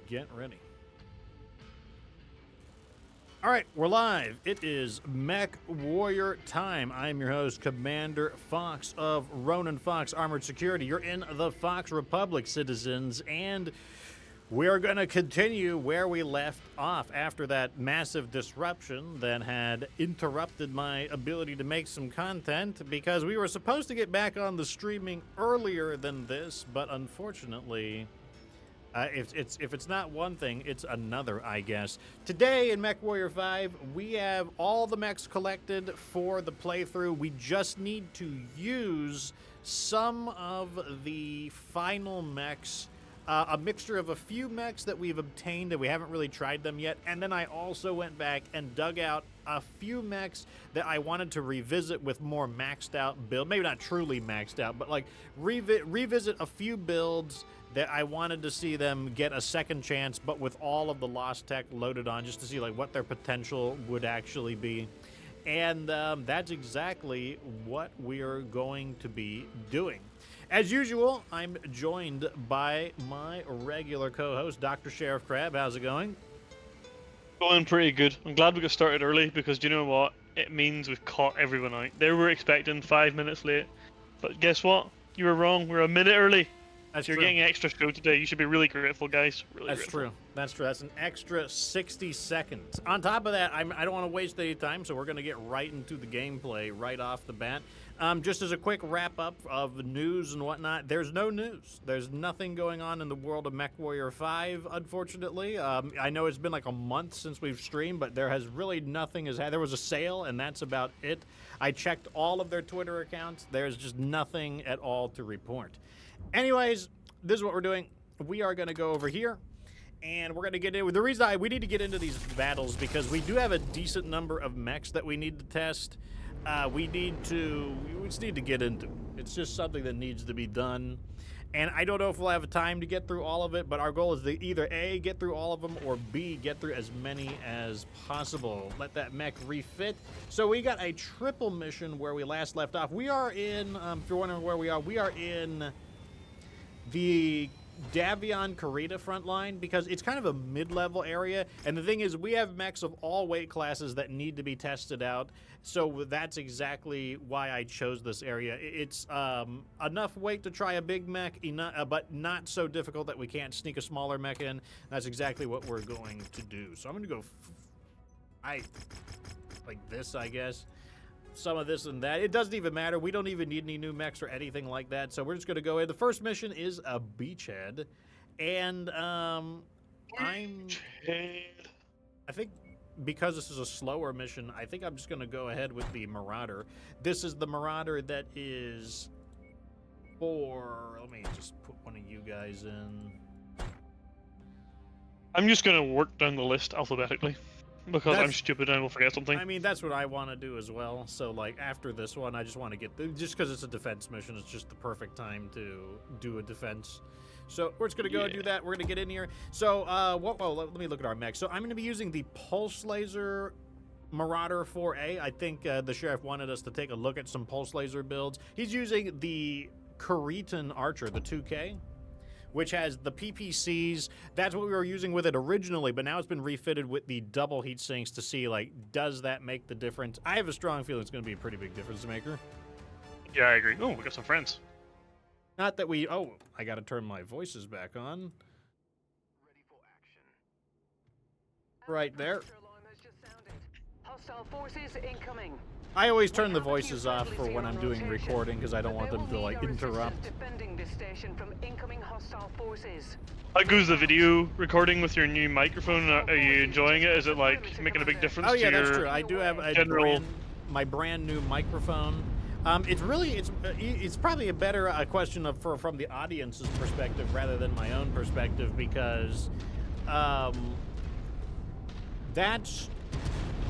Get ready. All right, we're live. It is MechWarrior time. I'm your host, Commander Fox of Ronin Fox Armored Security. You're in the Fox Republic, citizens, and we're going to continue where we left off after that massive disruption that had interrupted my ability to make some content, because we were supposed to get back on the streaming earlier than this, but unfortunately, if it's not one thing, it's another, I guess. Today in MechWarrior 5, we have all the mechs collected for the playthrough. We just need to use some of the final mechs, a mixture of a few mechs that we've obtained and we haven't really tried them yet. And then I also went back and dug out a few mechs that I wanted to revisit with more maxed out build. Maybe not truly maxed out, but like revisit a few builds that I wanted to see them get a second chance, but with all of the lost tech loaded on, just to see like what their potential would actually be. And that's exactly what we're going to be doing. As usual, I'm joined by my regular co-host, Dr. Sheriff Crab. How's it going? Going pretty good. I'm glad we got started early, because do you know what? It means we've caught everyone out. They were expecting 5 minutes late, but guess what? You were wrong. We're a minute early. That's You're true. getting extra show today. You should be really grateful, guys. Really That's grateful. true. That's true. That's an extra 60 seconds. On top of that, I don't want to waste any time, so we're going to get right into the gameplay right off the bat. Just as a quick wrap-up of the news and whatnot, there's no news. There's nothing going on in the world of MechWarrior 5, unfortunately. I know it's been like a month since we've streamed, but there has really nothing. There was a sale, and that's about it. I checked all of their Twitter accounts. There's just nothing at all to report. Anyways, this is what we're doing. We are going to go over here, and we're going to get in. The reason we need to get into these battles because we do have a decent number of mechs that we need to test. We just need to get into it. It's just something that needs to be done. And I don't know if we'll have time to get through all of it, but our goal is to either A, get through all of them, or B, get through as many as possible. Let that mech refit. So we got a triple mission where we last left off. We are in, if you're wondering where we are in the Davion Karita front line, because it's kind of a mid-level area, and the thing is we have mechs of all weight classes that need to be tested out, so that's exactly why I chose this area. It's enough weight to try a big mech, but not so difficult that we can't sneak a smaller mech in. That's exactly what we're going to do. So I'm going to go like this, I guess. Some of this and that. It doesn't even matter. We don't even need any new mechs or anything like that. So we're just going to go in. The first mission is a beachhead. And I think because this is a slower mission, I think I'm just going to go ahead with the Marauder. This is the Marauder that is for... Let me just put one of you guys in. I'm just going to work down the list alphabetically, because I'm stupid and I will forget something. I mean, that's what I want to do as well. So, like, after this one, I just want to get... just because it's a defense mission, it's just the perfect time to do a defense. So, we're just going to go and do that. We're going to get in here. So, let me look at our mech. So, I'm going to be using the Pulse Laser Marauder 4A. I think the Sheriff wanted us to take a look at some Pulse Laser builds. He's using the Karitan Archer, the 2K, which has the PPCs. That's what we were using with it originally, but now it's been refitted with the double heat sinks to see, like, does that make the difference? I have a strong feeling it's going to be a pretty big difference maker. Yeah, I agree. Oh, we got some friends. Not that we... Oh, I got to turn my voices back on. Ready for action. Right there. Hostile forces incoming. I always turn the voices off for when I'm doing recording because I don't want them to, like, interrupt. Defending this station from incoming hostile forces. How goes the video recording with your new microphone? Are you enjoying it? Is it, like, making a big difference to your... Oh, yeah, that's true. I do have a my brand new microphone. It's probably a better question from the audience's perspective rather than my own perspective, because that's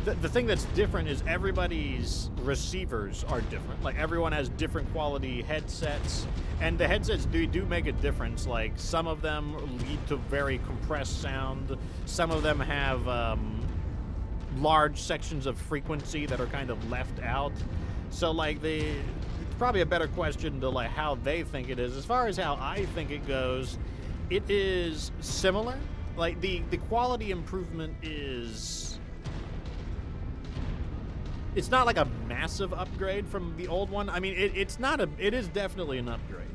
the thing that's different is everybody's receivers are different. Like, everyone has different quality headsets, and the headsets do make a difference. Like, some of them lead to very compressed sound. Some of them have large sections of frequency that are kind of left out. So, like, it's probably a better question to, like, how they think it is. As far as how I think it goes, it is similar. Like, the quality improvement is... It's not like a massive upgrade from the old one. I mean, it's not a... It is definitely an upgrade.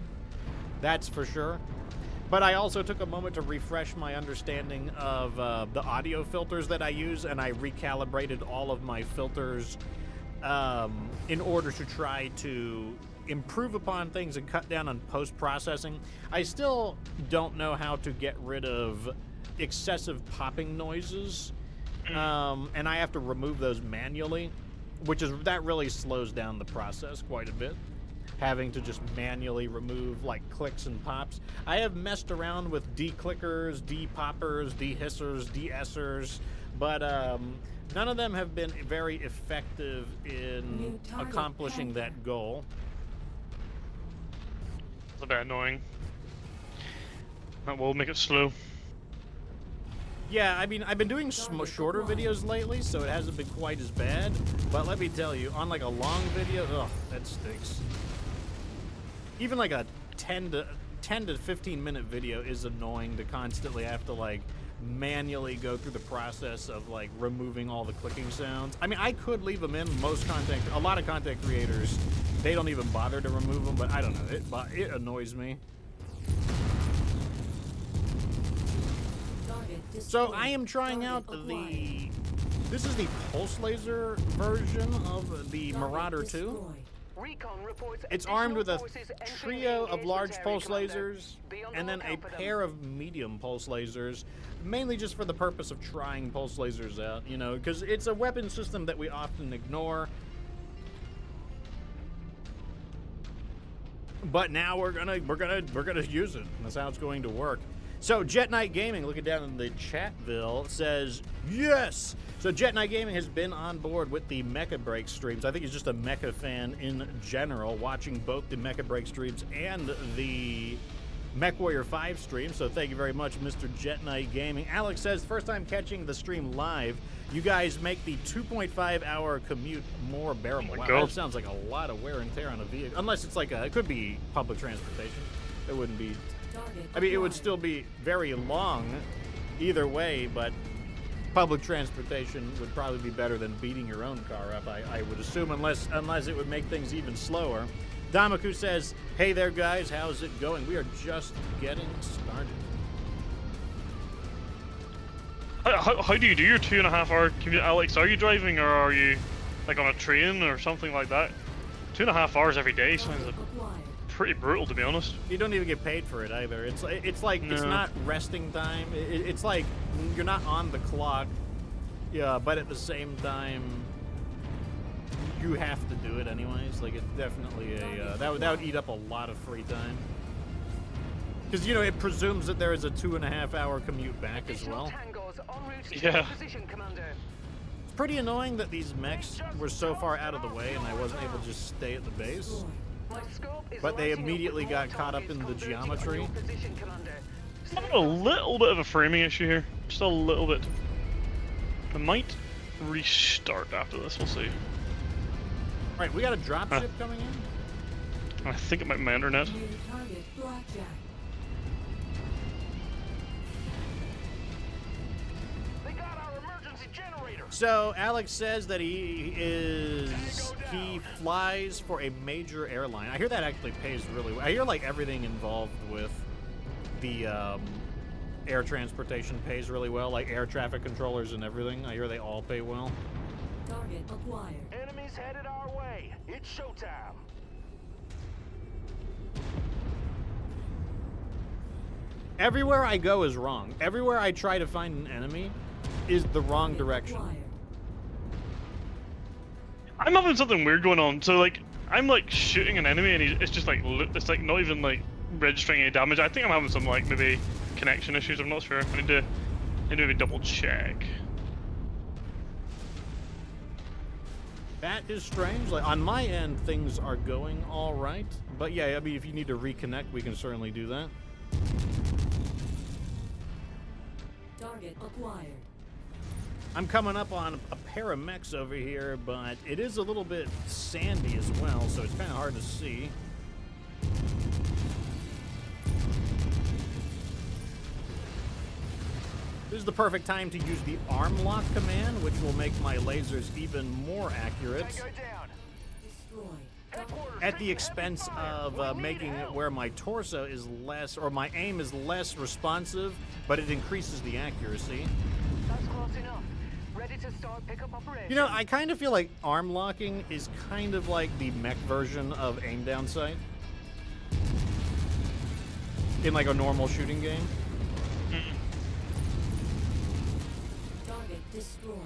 That's for sure. But I also took a moment to refresh my understanding of the audio filters that I use, and I recalibrated all of my filters in order to try to improve upon things and cut down on post-processing. I still don't know how to get rid of excessive popping noises, and I have to remove those manually, that really slows down the process quite a bit, having to just manually remove like clicks and pops. I have messed around with de-clickers, de-poppers, de-hissers, de-essers, but none of them have been very effective in accomplishing that goal. It's a bit annoying. That will make it slow. Yeah, I mean, I've been doing shorter videos lately, so it hasn't been quite as bad. But let me tell you, on like a long video, ugh, that stinks. Even like a 10 to 15 minute video is annoying to constantly have to like manually go through the process of like removing all the clicking sounds. I mean, I could leave them in. A lot of content creators, they don't even bother to remove them, but I don't know, it annoys me. So I am trying out this is the pulse laser version of the Marauder 2. It's armed with a trio of large pulse lasers and then a pair of medium pulse lasers, mainly just for the purpose of trying pulse lasers out, you know, because it's a weapon system that we often ignore. But now we're gonna use it. That's how it's going to work. So Jet Knight Gaming, looking down in the chatville, says yes. So Jet Knight Gaming has been on board with the Mecha Break streams. I think he's just a Mecha fan in general, watching both the Mecha Break streams and the MechWarrior 5 stream. So thank you very much, Mr. Jet Knight Gaming. Alex says, first time catching the stream live. You guys make the 2.5 hour commute more bearable. Wow, that sounds like a lot of wear and tear on a vehicle. Unless it's like it could be public transportation. It wouldn't be. I mean, it would still be very long either way, but public transportation would probably be better than beating your own car up, I would assume, unless it would make things even slower. Damaku says, hey there, guys, how's it going? We are just getting started. How do you do your 2.5 hour commute, Alex? Are you driving or are you like on a train or something like that? 2.5 hours every day sounds pretty brutal, to be honest. You don't even get paid for it either. It's like no. It's not resting time. It's like you're not on the clock. Yeah, but at the same time, you have to do it anyways. Like, it's definitely that would eat up a lot of free time. Because, you know, it presumes that there is a 2.5 hour commute back as well. Yeah. It's pretty annoying that these mechs were so far out of the way and I wasn't able to just stay at the base. But they immediately got caught up in the geometry. A little bit of a framing issue here. Just a little bit. I might restart after this, we'll see. Alright, we got a dropship coming in? I think it might be my internet. So Alex says that he flies for a major airline. I hear that actually pays really well. I hear like everything involved with the air transportation pays really well, like air traffic controllers and everything. I hear they all pay well. Target acquired. Enemies headed our way. It's showtime. Everywhere I go is wrong. Everywhere I try to find an enemy is the wrong direction. I'm having something weird going on. So like, I'm like shooting an enemy and it's just like, it's like not even like registering any damage. I think I'm having some like maybe connection issues. I'm not sure. I need to maybe double check. That is strange. Like on my end, things are going all right. But yeah, I mean, if you need to reconnect, we can certainly do that. Target acquired. I'm coming up on a pair of mechs over here, but it is a little bit sandy as well, so it's kind of hard to see. This is the perfect time to use the arm lock command, which will make my lasers even more accurate. Tango down. Destroyed. Headquarters, At the taking expense heavy fire. of We need making it help. where my torso is less, or my aim is less responsive, but it increases the accuracy. That's close enough. Ready to start pickup operation. You know, I kind of feel like arm locking is kind of like the mech version of aim down sight. In like a normal shooting game. Target destroyed.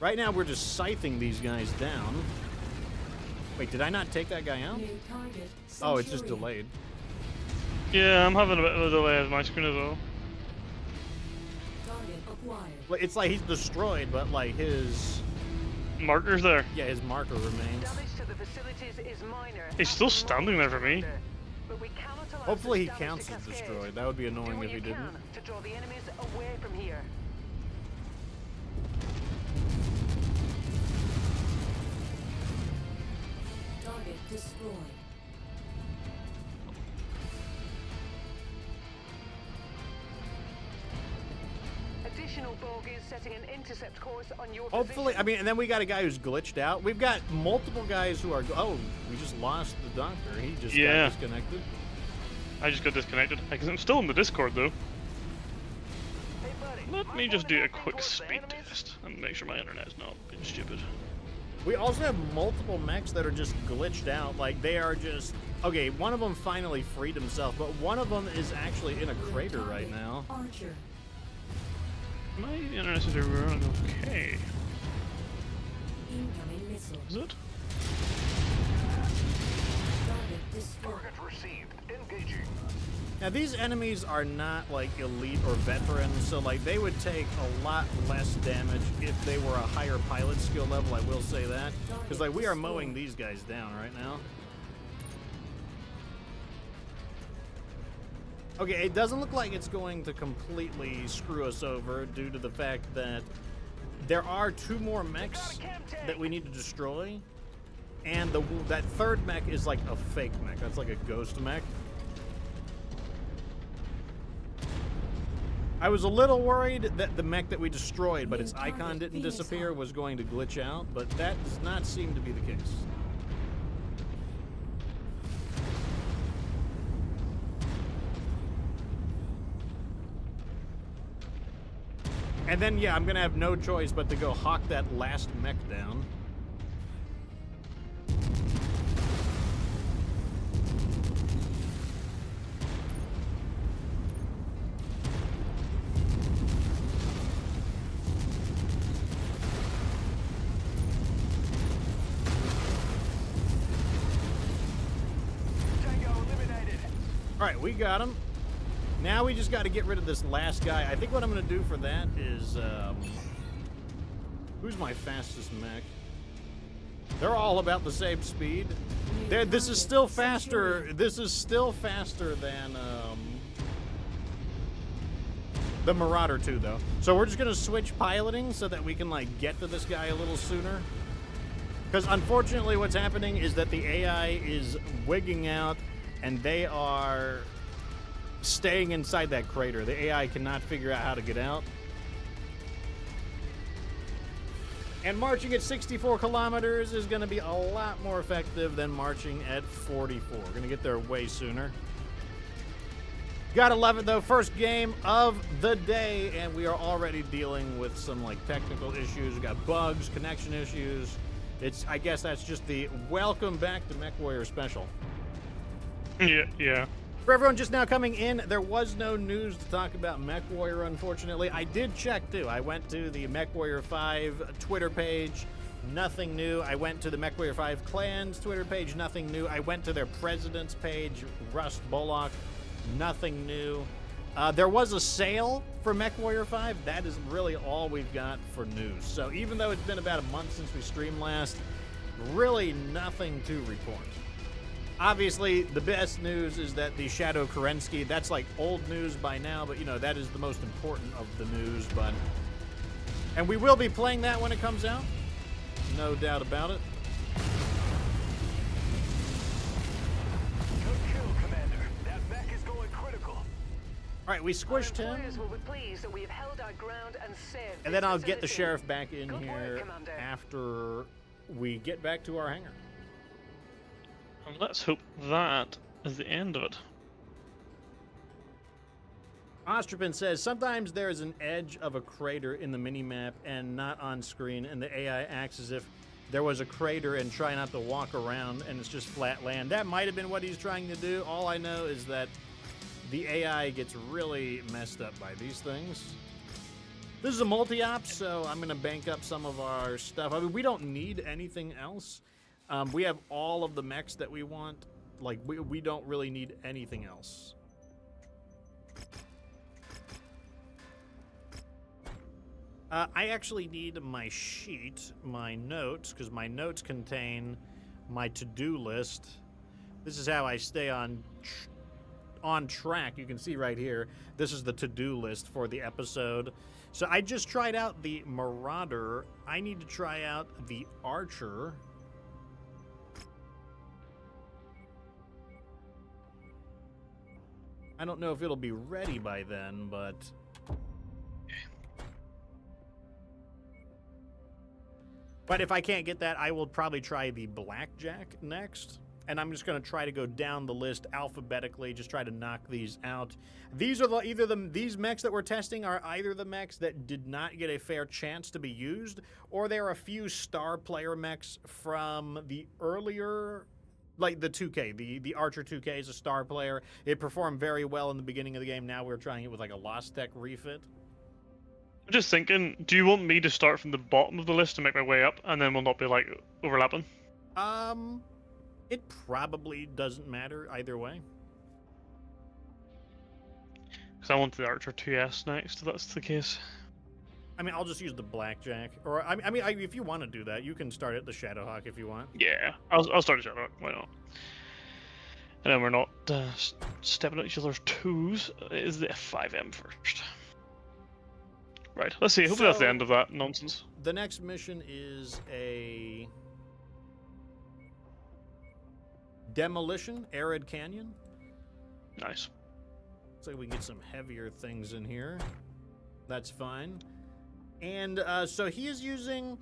Right now we're just scything these guys down. Wait, did I not take that guy out? New target. Oh, it's just Centurion. delayed. Yeah, I'm having a bit of a delay with my screen as well. Target acquired. Well, it's like he's destroyed, but like his, Marker's there. yeah, his marker remains. Damage to the facilities is minor. He's still standing there for me. But we cannot allow Hopefully he such damage counts to as cascade. destroyed. That would be Do annoying what if he you didn't. can to draw the enemies away from here. Target destroyed. Additional bogies setting an intercept course on your Hopefully, position. I mean, and then we got a guy who's glitched out. We've got multiple guys who are, oh, we just lost the doctor. He just Yeah. got disconnected. I just got disconnected. Because I'm still in the Discord though. Hey, buddy. Let might me just wanna do a head quick towards the speed enemies. test and make sure my internet's not being stupid. We also have multiple mechs that are just glitched out. Like, they are just, okay, one of them finally freed himself, but one of them is actually in a crater right now. Archer. My internet is running okay. Incoming missile. Is it? Target destroyed. Target received. Engaging. Now, these enemies are not, like, elite or veterans, so, like, they would take a lot less damage if they were a higher pilot skill level, I will say that. Because, like, we are mowing these guys down right now. Okay, it doesn't look like it's going to completely screw us over due to the fact that there are 2 more mechs that we need to destroy, and that third mech is like a fake mech. That's like a ghost mech. I was a little worried that the mech that we destroyed, but its icon didn't disappear, was going to glitch out, but that does not seem to be the case. And then, yeah, I'm gonna have no choice but to go hawk that last mech down. Tango eliminated. All right, we got him. Now we just got to get rid of this last guy. I think what I'm going to do for that is, who's my fastest mech? They're all about the same speed. This is still faster. This is still faster than the Marauder 2, though. So we're just going to switch piloting so that we can like get to this guy a little sooner. Because unfortunately, what's happening is that the AI is wigging out, and they are staying inside that crater. The AI cannot figure out how to get out. And marching at 64 kilometers is going to be a lot more effective than marching at 44. We're going to get there way sooner. Gotta love it, though. First game of the day, and we are already dealing with some like technical issues. We got bugs, connection issues. I guess that's just the welcome back to MechWarrior special. Yeah. For everyone just now coming in, there was no news to talk about MechWarrior, unfortunately. I did check, too. I went to the MechWarrior 5 Twitter page, nothing new. I went to the MechWarrior 5 Clans Twitter page, nothing new. I went to their president's page, Rust Bullock, nothing new. There was a sale for MechWarrior 5. That is really all we've got for news. So even though it's been about a month since we streamed last, really nothing to report. Obviously, the best news is that the Shadow Kerensky, that's like old news by now, but you know, that is the most important of the news. And we will be playing that when it comes out. No doubt about it. Good kill, Commander. That mech is going critical. All right, we squished Our him. employers will be pleased that we have held our ground and saved And this then I'll get the facility. sheriff back in Good work, here Commander. after we get back to our hangar. And let's hope that is the end of it. Ostropin says, sometimes there is an edge of a crater in the minimap and not on screen, and the AI acts as if there was a crater and try not to walk around, and it's just flat land. That might have been what he's trying to do. All I know is that the AI gets really messed up by these things. This is a multi-op, so I'm going to bank up some of our stuff. I mean, we don't need anything else. We have all of the mechs that we want. Like, we don't really need anything else. I actually need my sheet, my notes, because my notes contain my to-do list. This is how I stay on track. You can see right here, this is the to-do list for the episode. So I just tried out the Marauder. I need to try out the Archer. I don't know if it'll be ready by then, but... But if I can't get that, I will probably try the Blackjack next. And I'm just going to try to go down the list alphabetically, just try to knock these out. These are these mechs that we're testing are either the mechs that did not get a fair chance to be used, or there are a few star player mechs from the earlier, like the 2K. The Archer 2K is a star player. It performed very well in the beginning of the game. Now we're trying it with like a Lost Tech refit. I'm just thinking, do you want me to start from the bottom of the list and make my way up, and then we'll not be like overlapping? It probably doesn't matter either way. Because I want the Archer 2S next, if that's the case. I mean, I'll just use the Blackjack. Or, I mean, if you want to do that, you can start at the Shadowhawk if you want. Yeah, I'll start a Shadow. Why not? And then we're not stepping on each other's toes. It is the F5M first. Right, let's see. Hopefully that's the So- end of that nonsense. The next mission is a demolition, Arid Canyon. Nice. Looks like we can get some heavier things in here. That's fine. And so he is using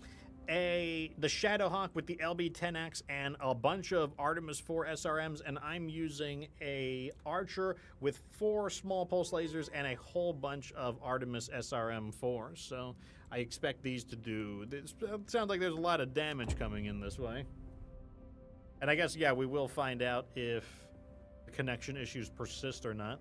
the Shadowhawk with the LB-10X and a bunch of Artemis 4 SRMs, and I'm using a Archer with 4 small pulse lasers and a whole bunch of Artemis SRM-4s. So I expect these to do... It sounds like there's a lot of damage coming in this way. And I guess, yeah, we will find out if the connection issues persist or not.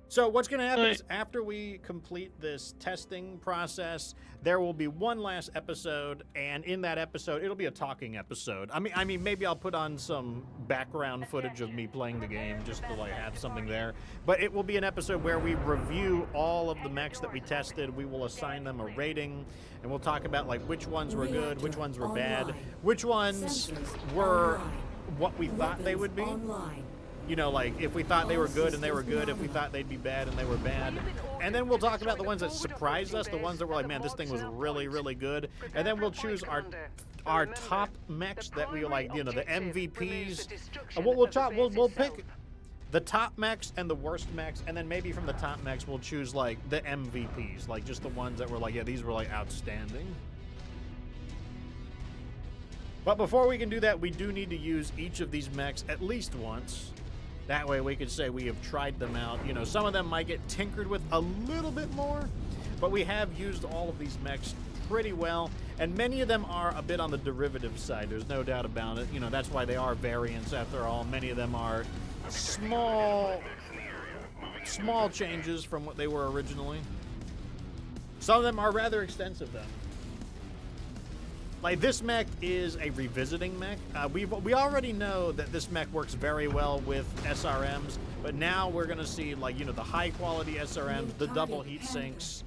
So what's going to happen is after we complete this testing process, there will be one last episode, and in that episode, it'll be a talking episode. I mean, maybe I'll put on some background footage of me playing the game just to like have something there. But it will be an episode where we review all of the mechs that we tested. We will assign them a rating, and we'll talk about like which ones were good, which ones were bad, which ones were what we thought they would be. Online. You know, like, if we thought they were good and they were good, if we thought they'd be bad and they were bad. And then we'll talk about the ones that surprised us, the ones that were like, man, this thing was really, really good. And then we'll choose our top mechs that we like, you know, the MVPs. And we'll pick the top mechs and the worst mechs, and then maybe from the top mechs we'll choose like the MVPs, like just the ones that were like, yeah, these were like outstanding. But before we can do that, we do need to use each of these mechs at least once. That way we could say we have tried them out. You know, some of them might get tinkered with a little bit more, but we have used all of these mechs pretty well, and many of them are a bit on the derivative side. There's no doubt about it. You know, that's why they are variants after all. Many of them are small changes from what they were originally. Some of them are rather extensive, though. Like, this mech is a revisiting mech. We already know that this mech works very well with SRMs, but now we're going to see, like, you know, the high-quality SRMs, the double heat sinks,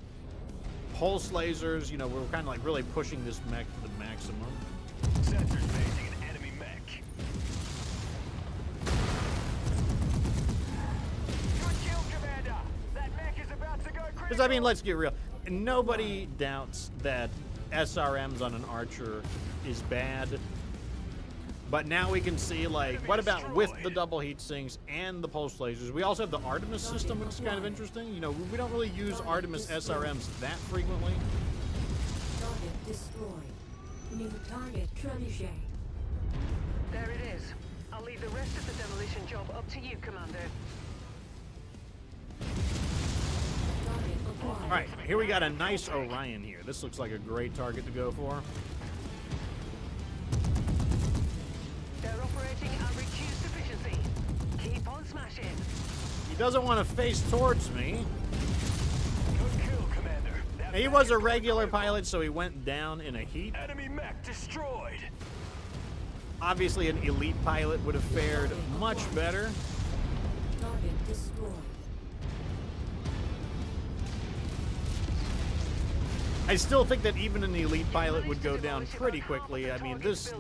pulse lasers. You know, we're kind of, like, really pushing this mech to the maximum. Sensors facing an enemy mech. Good kill, Commander. That mech is about to go critical. Because, I mean, let's get real. Nobody doubts that SRMs on an Archer is bad. But now we can see, like, what about with the double heat sinks and the pulse lasers? We also have the Artemis system, which is kind of interesting. You know, we don't really use Artemis SRMs that frequently. Target destroyed. New target trebuchet. There it is. I'll leave the rest of the demolition job up to you, Commander. Target acquired. All right, here we got a nice Orion here. This looks like a great target to go for. They're operating at reduced efficiency. Keep on smashing. He doesn't want to face towards me. Good kill, Commander. That He mech was a is regular ready for pilot, so he went down in a heat. enemy mech destroyed. Obviously, an elite pilot would have fared much better. Target destroyed. I still think that even an elite pilot would go down pretty quickly. I mean, this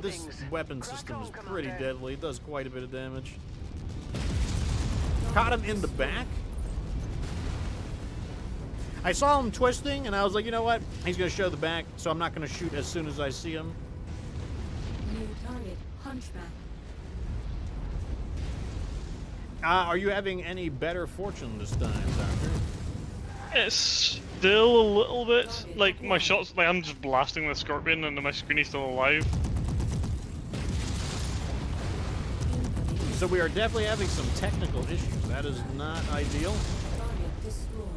weapon system is pretty deadly. It does quite a bit of damage. Caught him in the back. I saw him twisting, and I was like, you know what? He's going to show the back, so I'm not going to shoot as soon as I see him. New target hunchback. Are you having any better fortune this time, Doctor? It's still a little bit like my shots. Like I'm just blasting the Scorpion, and my screen is still alive. So we are definitely having some technical issues. That is not ideal. Target destroyed.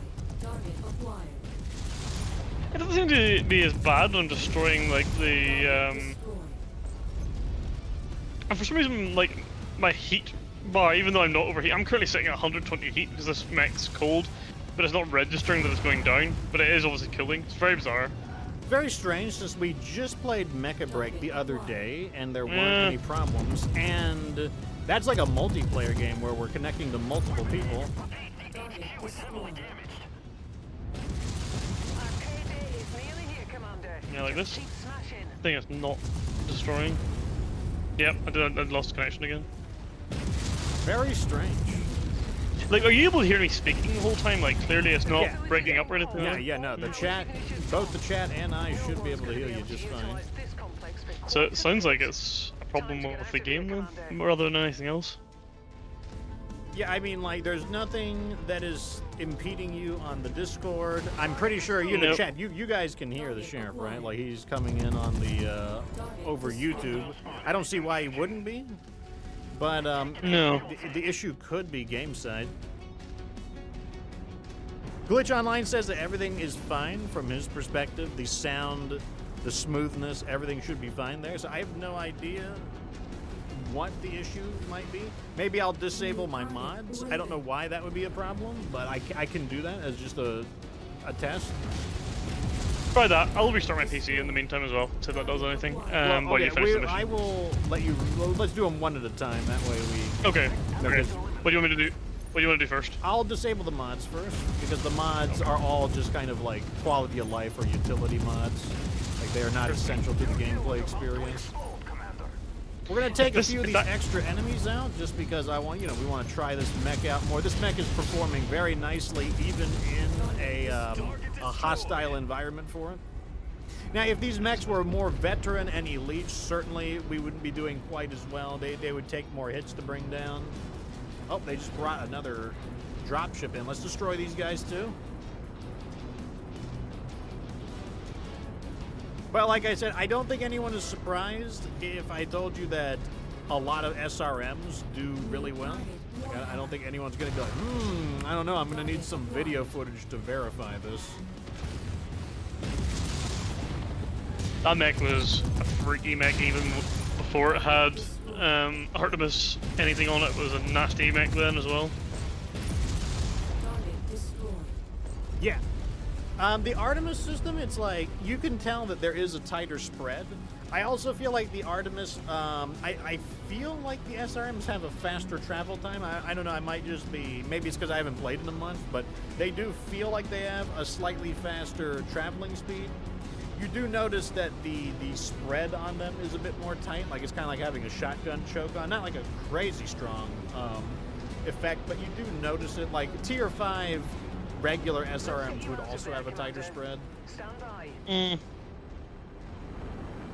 Target acquired. It doesn't seem to be as bad on destroying like the. Destroyed. And for some reason, like my heat bar, even though I'm not overheat, I'm currently sitting at 120 heat because this mech's cold, but it's not registering that it's going down. But it is obviously killing. It's very bizarre. Very strange, since we just played Mecha Break the other day, and there weren't Yeah. any problems. And that's like a multiplayer game where we're connecting to multiple people. Target destroyed. Our payday is nearly here, Commander. Yeah, like Just this. keep smashing. Thing is not destroying. Yep, I lost connection again. Very strange. Like, are you able to hear me speaking the whole time? Like, clearly it's not Yeah. breaking up or anything. Yeah, no, the chat, both the chat and I should be able to hear you just fine. So it sounds like it's a problem with the game then, rather than anything else. Yeah, I mean, like, there's nothing that is impeding you on the Discord. I'm pretty sure, you know, Nope. chat, you guys can hear the sheriff, right? Like, he's coming in on the, over YouTube. I don't see why he wouldn't be. But, No. the issue could be game side. Glitch Online says that everything is fine from his perspective. The sound, the smoothness, everything should be fine there. So I have no idea what the issue might be. Maybe I'll disable my mods. I don't know why that would be a problem, but I can do that as just a test. Try that. I'll restart my PC in the meantime as well, see if that does anything. While you finish the mission. I will let you. Well, let's do them one at a time. That way we. Okay. Okay. Because- What do you want me to do? What do you want to do first? I'll disable the mods first, because the mods are all just kind of like quality of life or utility mods. Like, they are not essential to the gameplay experience. We're gonna take a few of these extra enemies out just because I want, we want to try this mech out more. This mech is performing very nicely, even in a hostile environment for it. Now, if these mechs were more veteran and elite, certainly we wouldn't be doing quite as well. They would take more hits to bring down. Oh, they just brought another dropship in. Let's destroy these guys too. Well, like I said, I don't think anyone is surprised if I told you that a lot of SRMs do really well. Like, I don't think anyone's going to be like, I don't know, I'm going to need some video footage to verify this. That mech was a freaky mech even before it had Artemis anything on it. It was a nasty mech then as well. Target destroyed. Yeah. The Artemis system, it's like, you can tell that there is a tighter spread. I also feel like the Artemis, I feel like the SRMs have a faster travel time. I don't know, I might just be, maybe it's because I haven't played in a month, but they do feel like they have a slightly faster traveling speed. You do notice that the spread on them is a bit more tight, like it's kind of like having a shotgun choke on. Not like a crazy strong effect, but you do notice it. Like Tier 5 regular SRMs would also have a tighter spread. Stand by.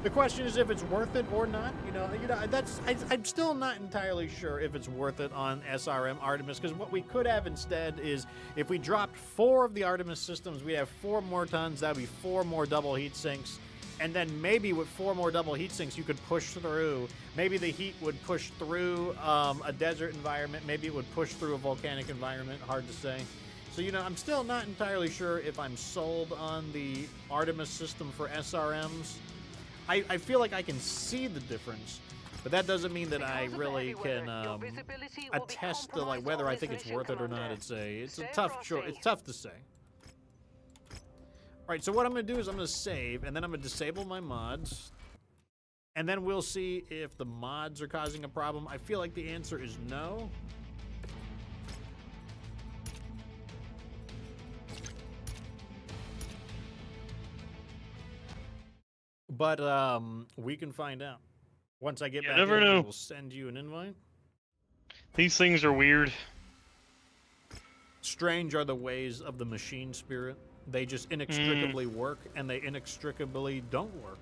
The question is if it's worth it or not. I'm still not entirely sure if it's worth it on SRM Artemis, because what we could have instead is if we dropped 4 of the Artemis systems, we'd have 4 more tons. That would be 4 more double heat sinks. And then maybe with 4 more double heat sinks, you could push through. Maybe the heat would push through a desert environment. Maybe it would push through a volcanic environment. Hard to say. So, I'm still not entirely sure if I'm sold on the Artemis system for SRMs. I feel like I can see the difference, but that doesn't mean that I really can attest to like whether I think it's worth it or not. It's a tough choice. It's tough to say. All right, so what I'm going to do is I'm going to save, and then I'm going to disable my mods, and then we'll see if the mods are causing a problem. I feel like the answer is no. But we can find out. Once I get back never in, know. I will send you an invite. These things are weird. Strange are the ways of the machine spirit. They just inextricably work, and they inextricably don't work.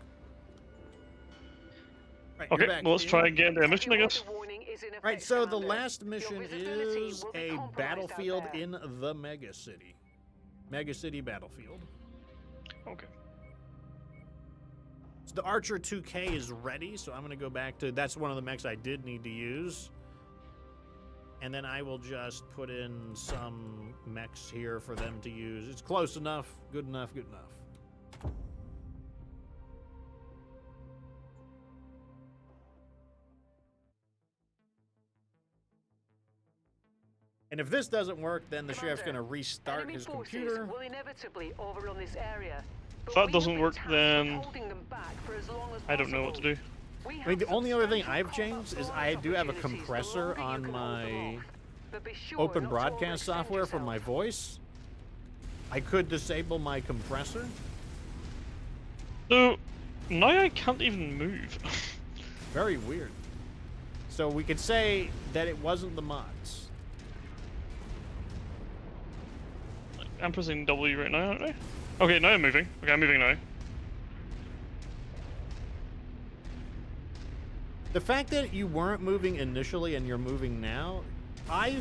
Right, you're Okay, back well, let's in. try and get into the mission, I guess. Right, so the last mission is a battlefield in the Mega City. Mega City battlefield. Okay. So the Archer 2K is ready, so I'm going to go back to... That's one of the mechs I did need to use. And then I will just put in some mechs here for them to use. It's close enough. Good enough, good enough. And if this doesn't work, then the sheriff's going to restart his computer. Will inevitably overrun this area, If that doesn't work, then I don't know what to do. I mean, the only other thing I've changed is I do have a compressor on my open broadcast software for my voice. I could disable my compressor. So, now I can't even move. Very weird. So we could say that it wasn't the mods. I'm pressing W right now, aren't I? Okay, now I'm moving. Okay, I'm moving now. The fact that you weren't moving initially and you're moving now, I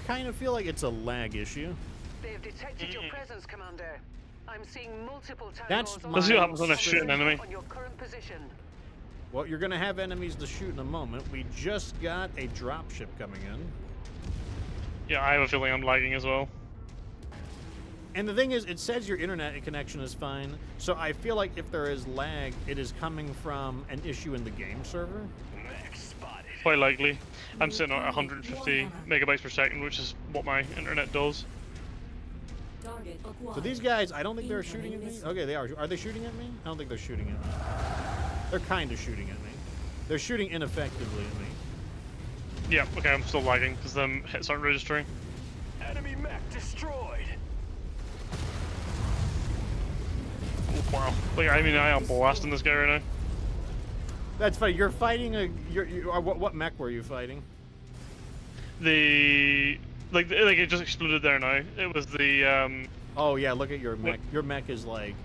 kind of feel like it's a lag issue. They've detected your presence, Commander. I'm seeing multiple That's tangos Let's see what happens when I shoot an enemy. on your current position. Well, you're going to have enemies to shoot in a moment. We just got a dropship coming in. Yeah, I have a feeling I'm lagging as well. And the thing is, it says your internet connection is fine, so I feel like if there is lag, it is coming from an issue in the game server. Quite likely. I'm sitting at 150 megabytes per second, which is what my internet does. So these guys, I don't think they're shooting at me. Okay, they are. Are they shooting at me? I don't think they're shooting at me. They're kind of shooting at me. They're shooting ineffectively at me. Yeah, okay, I'm still lagging because hits aren't registering. Enemy mech destroyed. Oh, wow. Like, I mean, I am blasting this guy right now. That's funny. You're fighting a. What mech were you fighting? Like it just exploded there now. It was the Oh yeah, look at your mech. Your mech is like.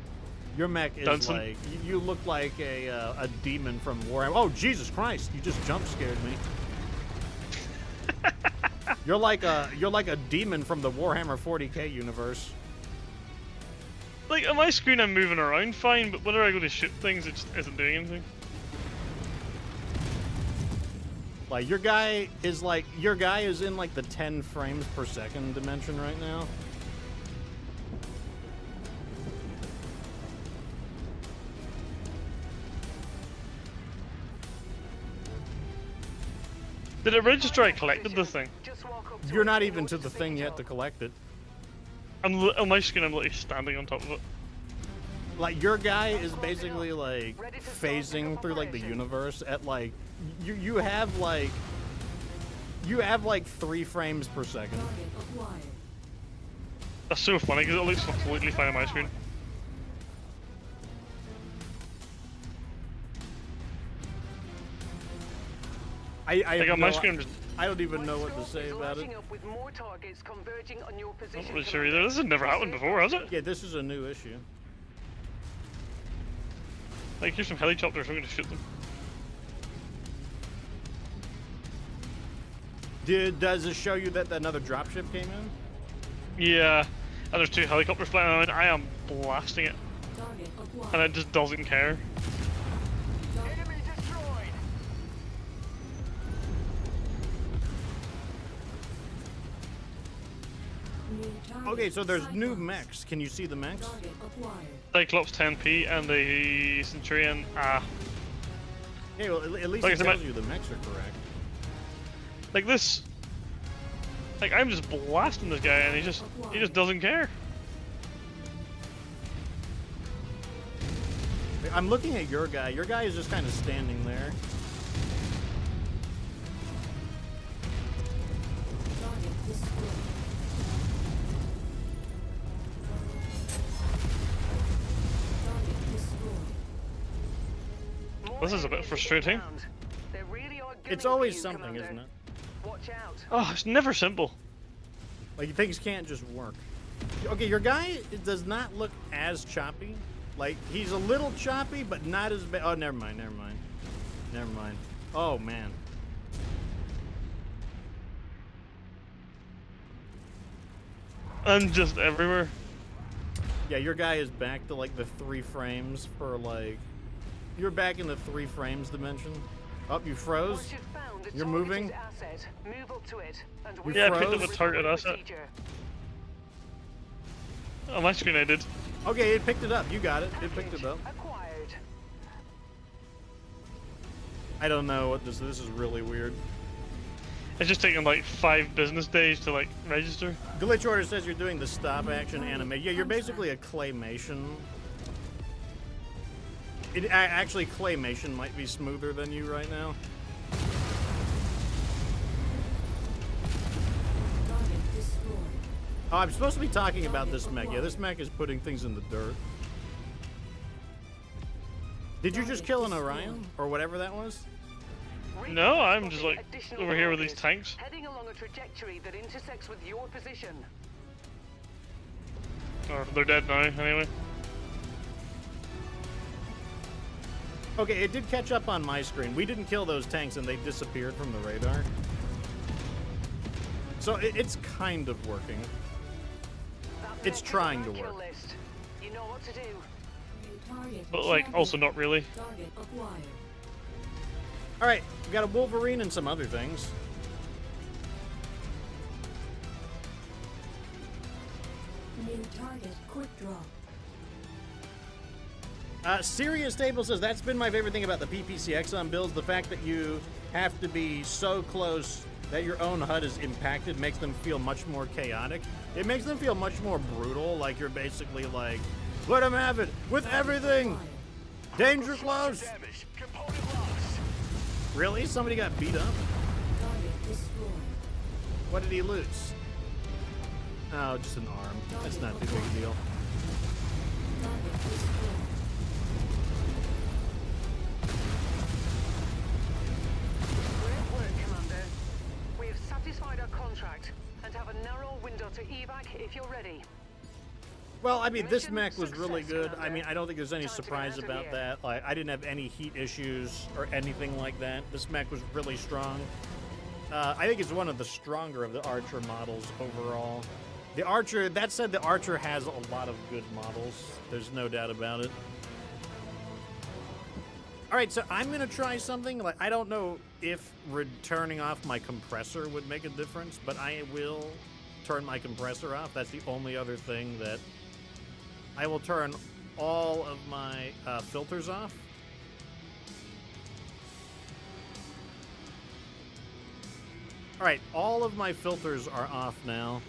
Your mech is Dunson? like. You look like a demon from Warhammer. Oh Jesus Christ! You just jump scared me. You're like a demon from the Warhammer 40K universe. like on my screen I'm moving around fine, but whenever I go to shoot things, it just isn't doing anything. Like your guy is in like the 10 frames per second dimension right now. Did it register I collected this thing? You're not even to the thing yet to collect it. On my screen I'm literally standing on top of it. Like your guy is basically like phasing through like the universe at like you have like 3 frames per second. That's so funny because it looks completely fine on my screen. I Like on my screen, I don't even know what to say about it. I'm not really sure either. This has never happened before, has it? Yeah, this is a new issue. Like, here's some helicopters, I'm gonna shoot them. Does it show you that another dropship came in? Yeah, and there's 2 helicopters flying around. I am blasting it, Target acquired. and it just doesn't care. Enemy destroyed. New target Okay, so there's new sidearms. mechs. Can you see the mechs? Target acquired. Cyclops 10p and the Centurion. Hey, well, at least Like I it said, tells you the mechs are correct. Like this. Like, I'm just blasting this guy, and he just doesn't care. I'm looking at your guy. Your guy is just kind of standing there. Target destroyed. Target destroyed. More This is a bit enemies frustrating. inbound. They really are It's gunning for always you, something, Commander. isn't it? Watch out. Oh, it's never simple. Like, things can't just work. Okay, your guy does not look as choppy. Like, he's a little choppy, but not as bad. Oh, never mind, never mind. Never mind. Oh, man. I'm just everywhere. Yeah, your guy is back to, like, the 3 frames for, like... You're back in the 3 frames dimension. Oh, you froze? Once you've found a You're targeted moving? asset, move up to it and You wait Yeah, I for picked froze? up a target asset. procedure. Oh, my screen I did. Okay, it picked it up. You got it. It picked it up. Acquired. I don't know what this is really weird. It's just taking like 5 business days to like register. Glitch Order says you're doing the stop action anime. Yeah, you're basically a claymation. Actually, claymation might be smoother than you right now. Target destroyed. Oh, I'm supposed to be talking about this mech. Yeah, this mech is putting things in the dirt. Did you just kill an Orion? Or whatever that was? No, I'm just like Additional over here with these targets, tanks. heading along a trajectory that intersects with your position. Oh, they're dead now, anyway. Okay, it did catch up on my screen. We didn't kill those tanks and they disappeared from the radar. So it's kind of working. That It's mech is trying on to our kill work. list. You know what to do. New target. But like, champion. also not really. Target acquired. All right, we got a Wolverine and some other things. New target. Quick draw. Serious Table says, that's been my favorite thing about the PPC Exxon builds. The fact that you have to be so close that your own HUD is impacted makes them feel much more chaotic. It makes them feel much more brutal, like you're basically like, let them have it with everything. Danger close. Damage. Component lost. Really? Somebody got beat up? Target destroyed. What did he lose? Oh, just an arm. That's not too big a deal. Target destroyed. Great work, Commander. We have satisfied our contract and have a narrow window to evac if you're ready. Well, I mean, this Mission mech was really success, good. I Commander. mean, I don't think there's any Time to get surprise out of about here. that. Like, I didn't have any heat issues or anything like that. This mech was really strong. I think it's one of the stronger of the Archer models overall. The Archer, that said, the Archer has a lot of good models. There's no doubt about it. All right, so I'm going to try something. Like, I don't know if turning off my compressor would make a difference, but I will turn my compressor off. That's the only other thing that... I will turn all of my filters off. All right, all of my filters are off now.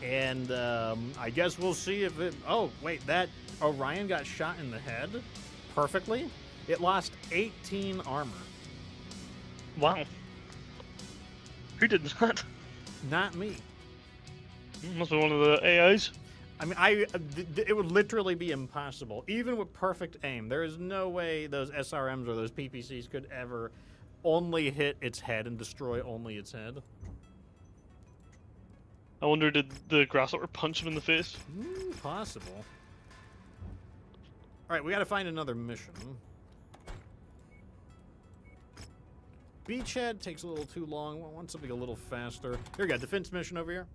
And I guess we'll see if it... Oh, wait, that Orion got shot in the head perfectly. It lost 18 armor. Wow. Who did that? Not me. Must be one of the AIs. I mean, it would literally be impossible. Even with perfect aim, there is no way those SRMs or those PPCs could ever only hit its head and destroy only its head. I wonder, did the grasshopper punch him in the face? Possible. All right, we got to find another mission. Beachhead takes a little too long. I want something a little faster. Here we go. Defense mission over here.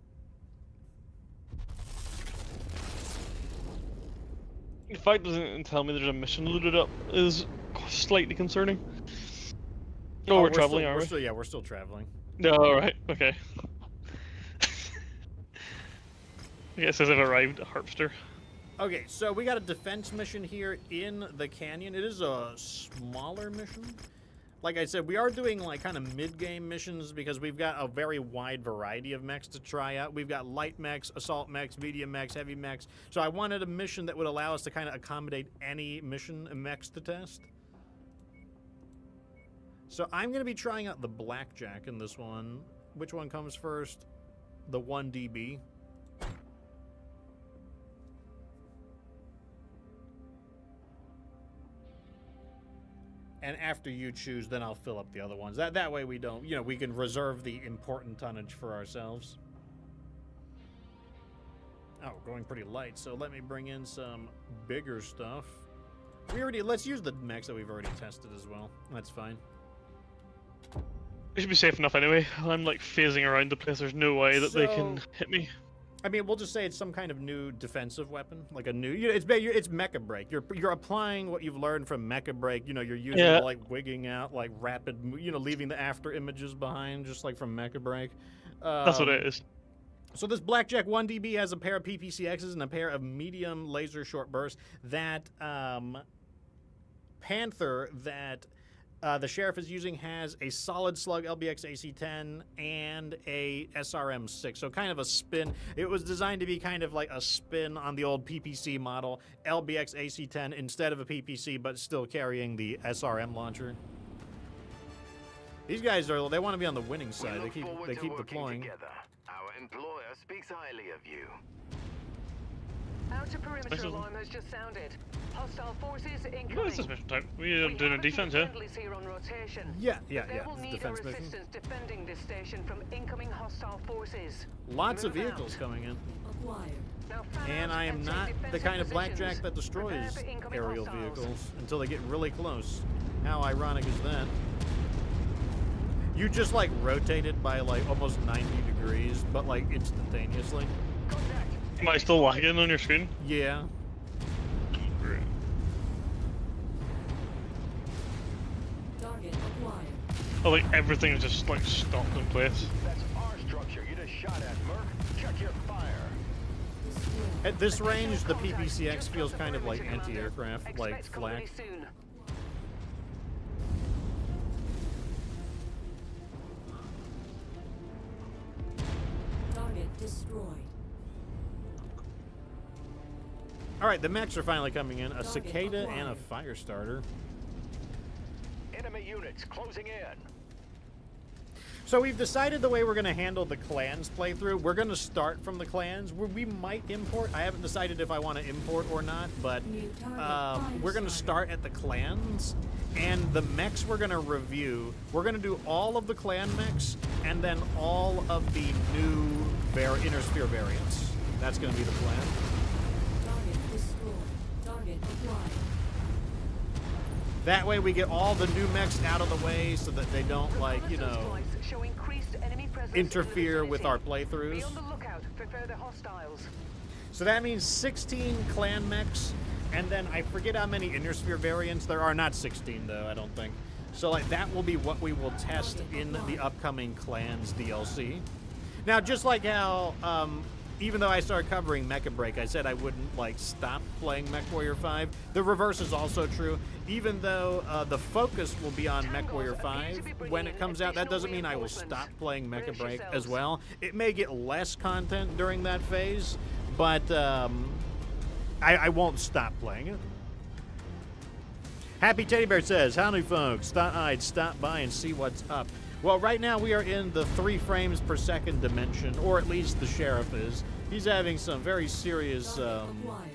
The fact doesn't tell me there's a mission loaded up is slightly concerning. Oh, we're traveling, are we? Yeah, we're still traveling. No, alright, okay. I guess I've arrived at Harpster. Okay, so we got a defense mission here in the canyon. It is a smaller mission. Like I said, we are doing like kind of mid-game missions because we've got a very wide variety of mechs to try out. We've got light mechs, assault mechs, medium mechs, heavy mechs. So I wanted a mission that would allow us to kind of accommodate any mission and mechs to test. So I'm going to be trying out the Blackjack in this one. Which one comes first? The 1DB. And after you choose, then I'll fill up the other ones. That way we don't, you know, we can reserve the important tonnage for ourselves. Oh, going pretty light, so let me bring in some bigger stuff. Let's use the mechs that we've already tested as well. That's fine. We should be safe enough anyway. I'm like phasing around the place. There's no way that they can hit me. I mean, we'll just say it's some kind of new defensive weapon, like a new. It's Mecha Break. You're applying what you've learned from Mecha Break. You know, you're using like wigging out, like rapid. You know, leaving the after images behind, just like from Mecha Break. That's what it is. So this Blackjack 1DB has a pair of PPCXs and a pair of medium laser short bursts. That Panther that the Sheriff is using has a solid slug LBX AC-10 and a SRM-6, so kind of a spin. It was designed to be kind of like a spin on the old PPC model, LBX AC-10 instead of a PPC, but still carrying the SRM launcher. These guys they want to be on the winning side. They keep deploying. Together. Our employer speaks highly of you. Outer perimeter alarm has just sounded. Hostile forces incoming. What is this mission type? We're doing a defense, yeah? Here on rotation. Yeah. They will need our Defense mission. assistance defending this station from incoming hostile forces. Lots of Move vehicles out. coming in. Acquired. Now fan And out I am take not the defensive kind of positions. Blackjack that destroys Prepare for incoming aerial hostiles. vehicles until they get really close. How ironic is that? You just like rotated by like almost 90 degrees, but like instantaneously. Contact. Am I still lagging on your screen? Yeah. Great. Target acquired. Oh, like everything's just like stopped in place. That's our structure you just shot at, Merc. Check your fire. Destroyed. At this range, the Contact. PPCX Just feels cross the kind of like perimeter, Commander. anti-aircraft, like Expect company flak. soon. Target destroyed. All right, the mechs are finally coming in. A Target cicada and a acquired. fire starter. Enemy units closing in. So we've decided the way we're going to handle the clans playthrough. We're going to start from the clans. We might import. I haven't decided if I want to import or not, but New target. we're going to start at the clans. And the mechs we're going to review, we're going to do all of the clan mechs and then all of the new Inner Sphere variants. That's going to be the plan. Target destroyed. Target acquired. That way we get all the new mechs out of the way so that they don't, like, you Reconnaissance know, flights show increased enemy presence in the interfere with our vicinity. Be playthroughs. on the lookout for further hostiles. So that means 16 clan mechs, and then I forget how many Inner Sphere variants there are. Not 16, though, I don't think. So, like, that will be what we will test in the upcoming Clans DLC. Now, just like how, even though I started covering Mecha Break, I said I wouldn't, like, stop playing MechWarrior 5. The reverse is also true. Even though the focus will be on MechWarrior 5 when it comes out, that doesn't mean I will stop playing Mecha Break as well. It may get less content during that phase, but I won't stop playing it. Happy Teddy Bear says, howdy folks, thought I'd stop by and see what's up. Well, right now we are in the 3 frames per second dimension, or at least the Sheriff is. He's having some very serious Acquired.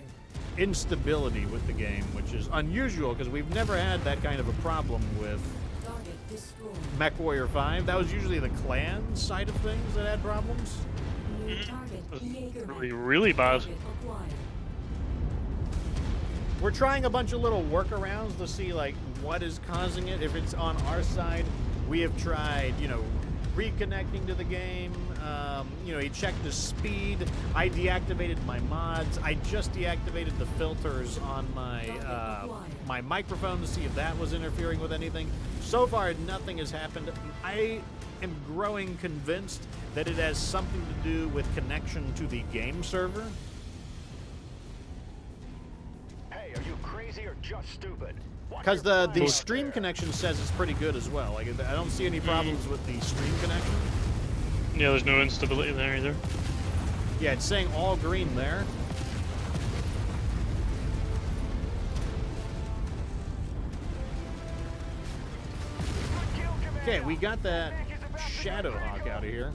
instability with the game, which is unusual because we've never had that kind of a problem with Target destroyed. MechWarrior 5. That was usually the clan side of things that had problems. New target. That's Jaeger. really, really bad. Target acquired. We're trying a bunch of little workarounds to see like what is causing it. If it's on our side, we have tried, you know, reconnecting to the game. You know, he checked the speed. I deactivated my mods. I just deactivated the filters on my my microphone to see if that was interfering with anything. So far, nothing has happened. I am growing convinced that it has something to do with connection to the game server. Hey, are you crazy or just stupid? Because the stream connection says it's pretty good as well. Like, I don't see any problems with the stream connection. Yeah, there's no instability there either. Yeah, it's saying all green there. Okay, we got that Shadowhawk out of here.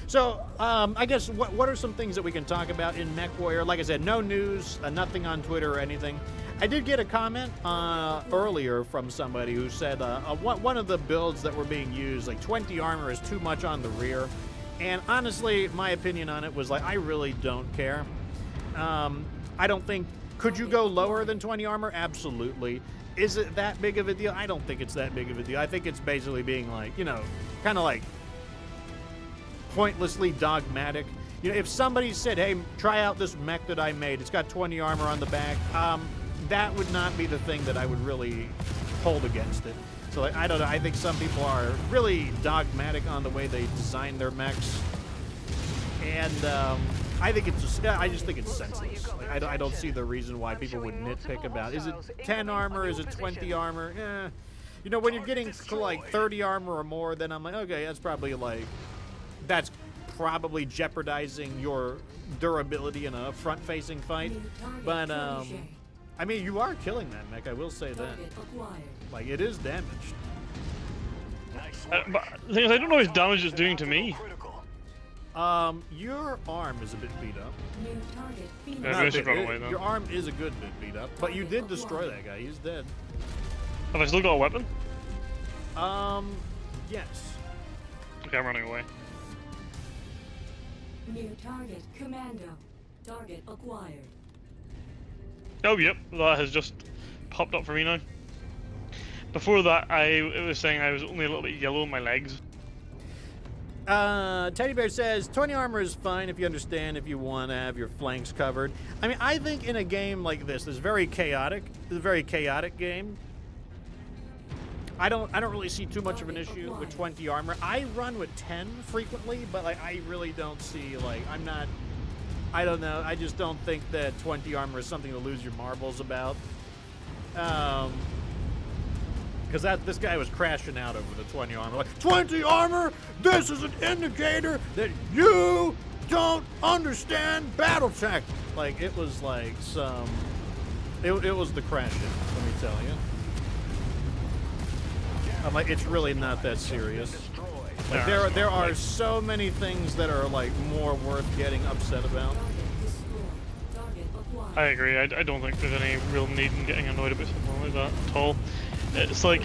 So, I guess, what are some things that we can talk about in MechWarrior? Like I said, no news, nothing on Twitter or anything. I did get a comment earlier from somebody who said one of the builds that were being used, like 20 armor is too much on the rear. And honestly, my opinion on it was like, I really don't care. I don't think, could you go lower than 20 armor? Absolutely. Is it that big of a deal? I don't think it's that big of a deal. I think it's basically being like, you know, kind of like pointlessly dogmatic. You know, if somebody said, hey, try out this mech that I made, it's got 20 armor on the back, that would not be the thing that I would really hold against it. So like, I don't know, I think some people are really dogmatic on the way they design their mechs. And I think it's just, I just think it's senseless. Like, I don't see the reason why people would nitpick about, is it 10 armor, is it 20 armor? Eh. You know, when you're getting to like 30 armor or more, then I'm like, okay, that's probably jeopardizing your durability in a front-facing fight. But, I mean, you are killing that mech, I will say that. Like, it is damaged. But the thing is, I don't know what damage it's doing to me. Your arm is a bit beat up. Yeah, I should run away then. Your arm is a good bit beat up, but you did destroy that guy. He's dead. Have I still got a weapon? Yes. Okay, I'm running away. New target, Commando. Target acquired. Oh, yep, that has just popped up for me now. Before that, it was saying I was only a little bit yellow on my legs. Teddy Bear says 20 armor is fine if you understand, if you want to have your flanks covered. I mean, I think in a game like this is very chaotic. It's a very chaotic game. I don't really see too much of an issue with 20 armor. I run with 10 frequently, but like I really don't see, like, I don't know. I just don't think that 20 armor is something to lose your marbles about. Because this guy was crashing out over the 20 armor. Like, 20 armor? This is an indicator that you don't understand battle tech. Like, it was like some... It was the crash hit, let me tell you. I'm like, it's really not that serious. Like, there are so many things that are, like, more worth getting upset about. I agree. I don't think there's any real need in getting annoyed about something like that at all. It's like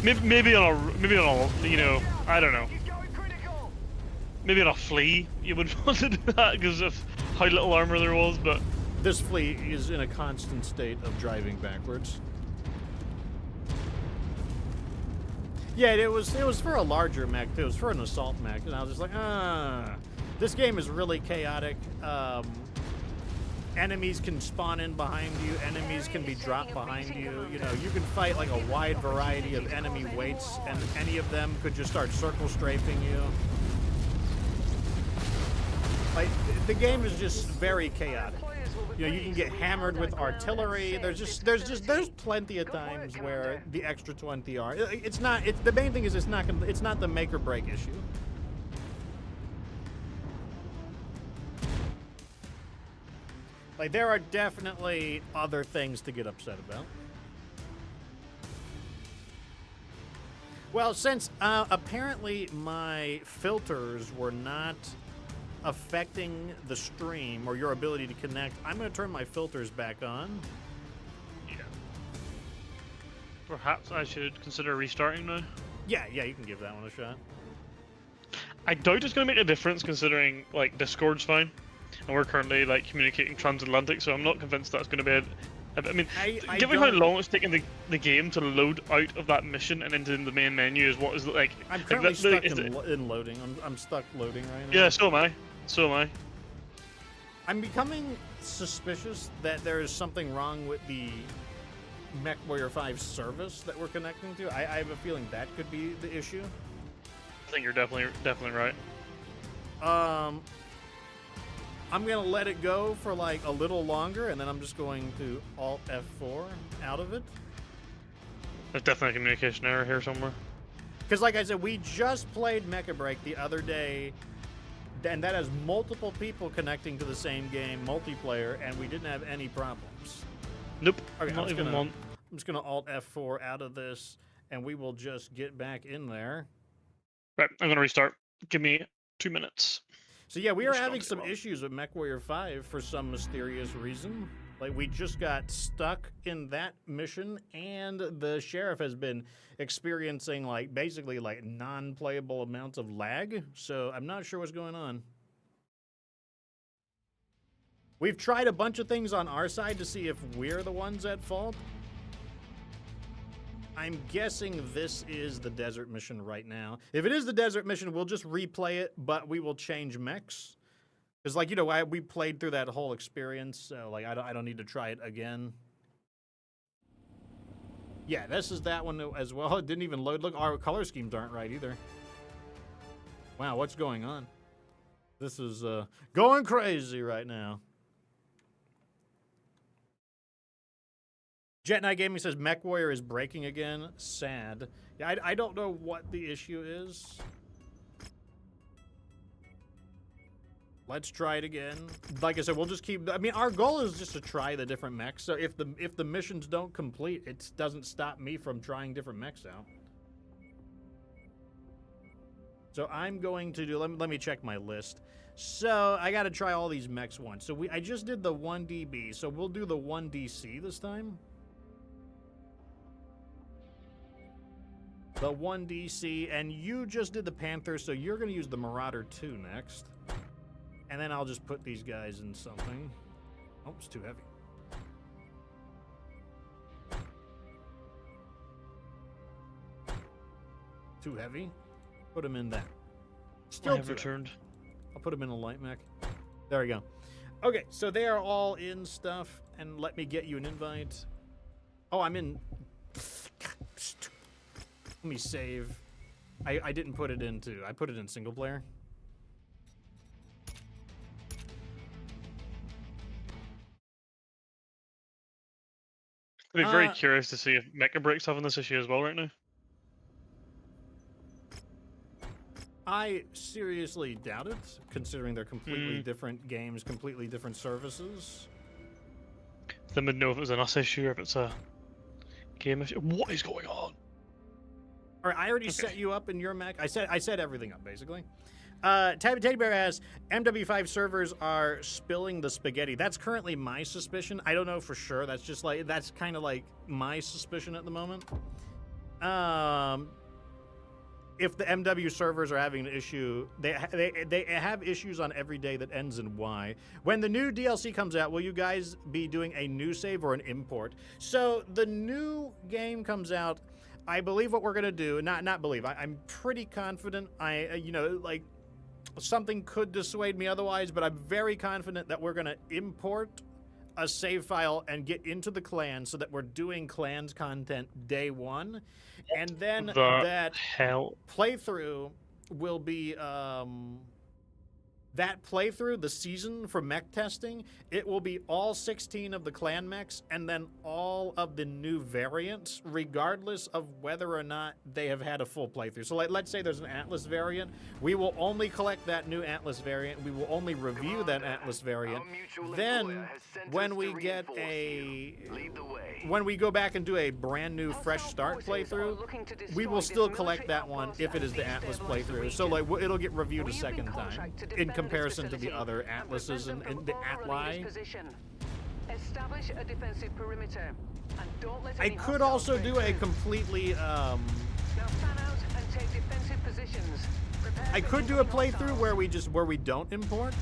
maybe on a you know, I don't know. Maybe on a flea you would want to do that because of how little armor there was, but this flea is in a constant state of driving backwards. Yeah, it was for a larger mech too. It was for an assault mech, and I was just like, this game is really chaotic. Enemies can spawn in behind you. Enemies can be dropped behind you. You know, you can fight like a wide variety of enemy weights, and any of them could just start circle strafing you. Like, the game is just very chaotic. You know, you can get hammered with artillery. There's plenty of times where the extra 20 are. It's not. The main thing is it's not the make or break issue. Like, there are definitely other things to get upset about. Well, since apparently my filters were not affecting the stream or your ability to connect, I'm going to turn my filters back on. yeah. Perhaps I should consider restarting now. Yeah, you can give that one a shot. I doubt it's going to make a difference considering, like, Discord's fine. and we're currently like communicating transatlantic. So I'm not convinced that's going to be I mean, I given how don't- long it's taken the game to load out of that mission and into the main menu, is what is like. I'm like, currently that really stuck is in loading. I'm stuck loading right now. Yeah, so am I. So am I. I'm becoming suspicious that there is something wrong with the MechWarrior 5 service that we're connecting to. I have a feeling that could be the issue. I think you're definitely right. I'm gonna let it go for like a little longer, and then I'm just going to Alt F4 out of it. There's definitely a communication error here somewhere. Because like I said, we just played Mecha Break the other day, and that has multiple people connecting to the same game, multiplayer, and we didn't have any problems. Nope. Okay, not even one. I'm just gonna Alt F4 out of this, and we will just get back in there. Right, I'm gonna restart. Give me 2 minutes. So yeah, we are Just having don't some get wrong. issues with MechWarrior 5 for some mysterious reason. Like, we just got stuck in that mission, and the sheriff has been experiencing, like, basically, like, non-playable amounts of lag. So I'm not sure what's going on. We've tried a bunch of things on our side to see if we're the ones at fault. I'm guessing this is the desert mission right now. If it is the desert mission, we'll just replay it, but we will change mechs. Because, like, you know, we played through that whole experience, so, like, I don't need to try it again. Yeah, this is that one as well. It didn't even load. Look, our color schemes aren't right either. Wow, what's going on? This is going crazy right now. Jet Knight Gaming says MechWarrior is breaking again. Sad. Yeah, I don't know what the issue is. Let's try it again. Like I said, we'll just keep. I mean, our goal is just to try the different mechs. So if the missions don't complete, it doesn't stop me from trying different mechs out. So I'm going to do. Let me check my list. So I got to try all these mechs once. So I just did the 1DB. So we'll do the 1DC this time. The 1DC, and you just did the Panther, so you're going to use the Marauder 2 next. And then I'll just put these guys in something. Oh, it's too heavy. Too heavy? Put them in that. Still I have too returned. heavy. I'll put them in a light mech. There we go. Okay, so they are all in stuff, and let me get you an invite. Oh, I'm in... Let me save. I didn't put it into... I put it in single player. I'd be very curious to see if Mecha Break's having this issue as well right now. I seriously doubt it, considering they're completely different games, completely different services. Then we'd know if it was an us issue or if it's a game issue. What is going on? All right, I already set you up in your Mac. I set everything up, basically. Teddy Bear asks, MW5 servers are spilling the spaghetti. That's currently my suspicion. I don't know for sure. That's just like, that's kind of like my suspicion at the moment. If the MW servers are having an issue, they have issues on every day that ends in Y. When the new DLC comes out, will you guys be doing a new save or an import? So the new game comes out. I believe what we're gonna do, not believe. I'm pretty confident. You know, like, something could dissuade me otherwise, but I'm very confident that we're gonna import a save file and get into the clan so that we're doing clans content day one, and then that playthrough will be that playthrough, the season for mech testing, it will be all 16 of the clan mechs and then all of the new variants, regardless of whether or not they have had a full playthrough. So like, let's say there's an Atlas variant. We will only collect that new Atlas variant. We will only review that Atlas variant. Then when we get when we go back and do a brand new fresh start playthrough, we will still collect that one if it is the Atlas playthrough. So like, it'll get reviewed a second time in comparison to the other Atlases and the Atli. Establish a defensive perimeter and don't let I could also do a completely Now fan out and take defensive positions. Prepare I for could do a incoming playthrough hostiles. where we don't import.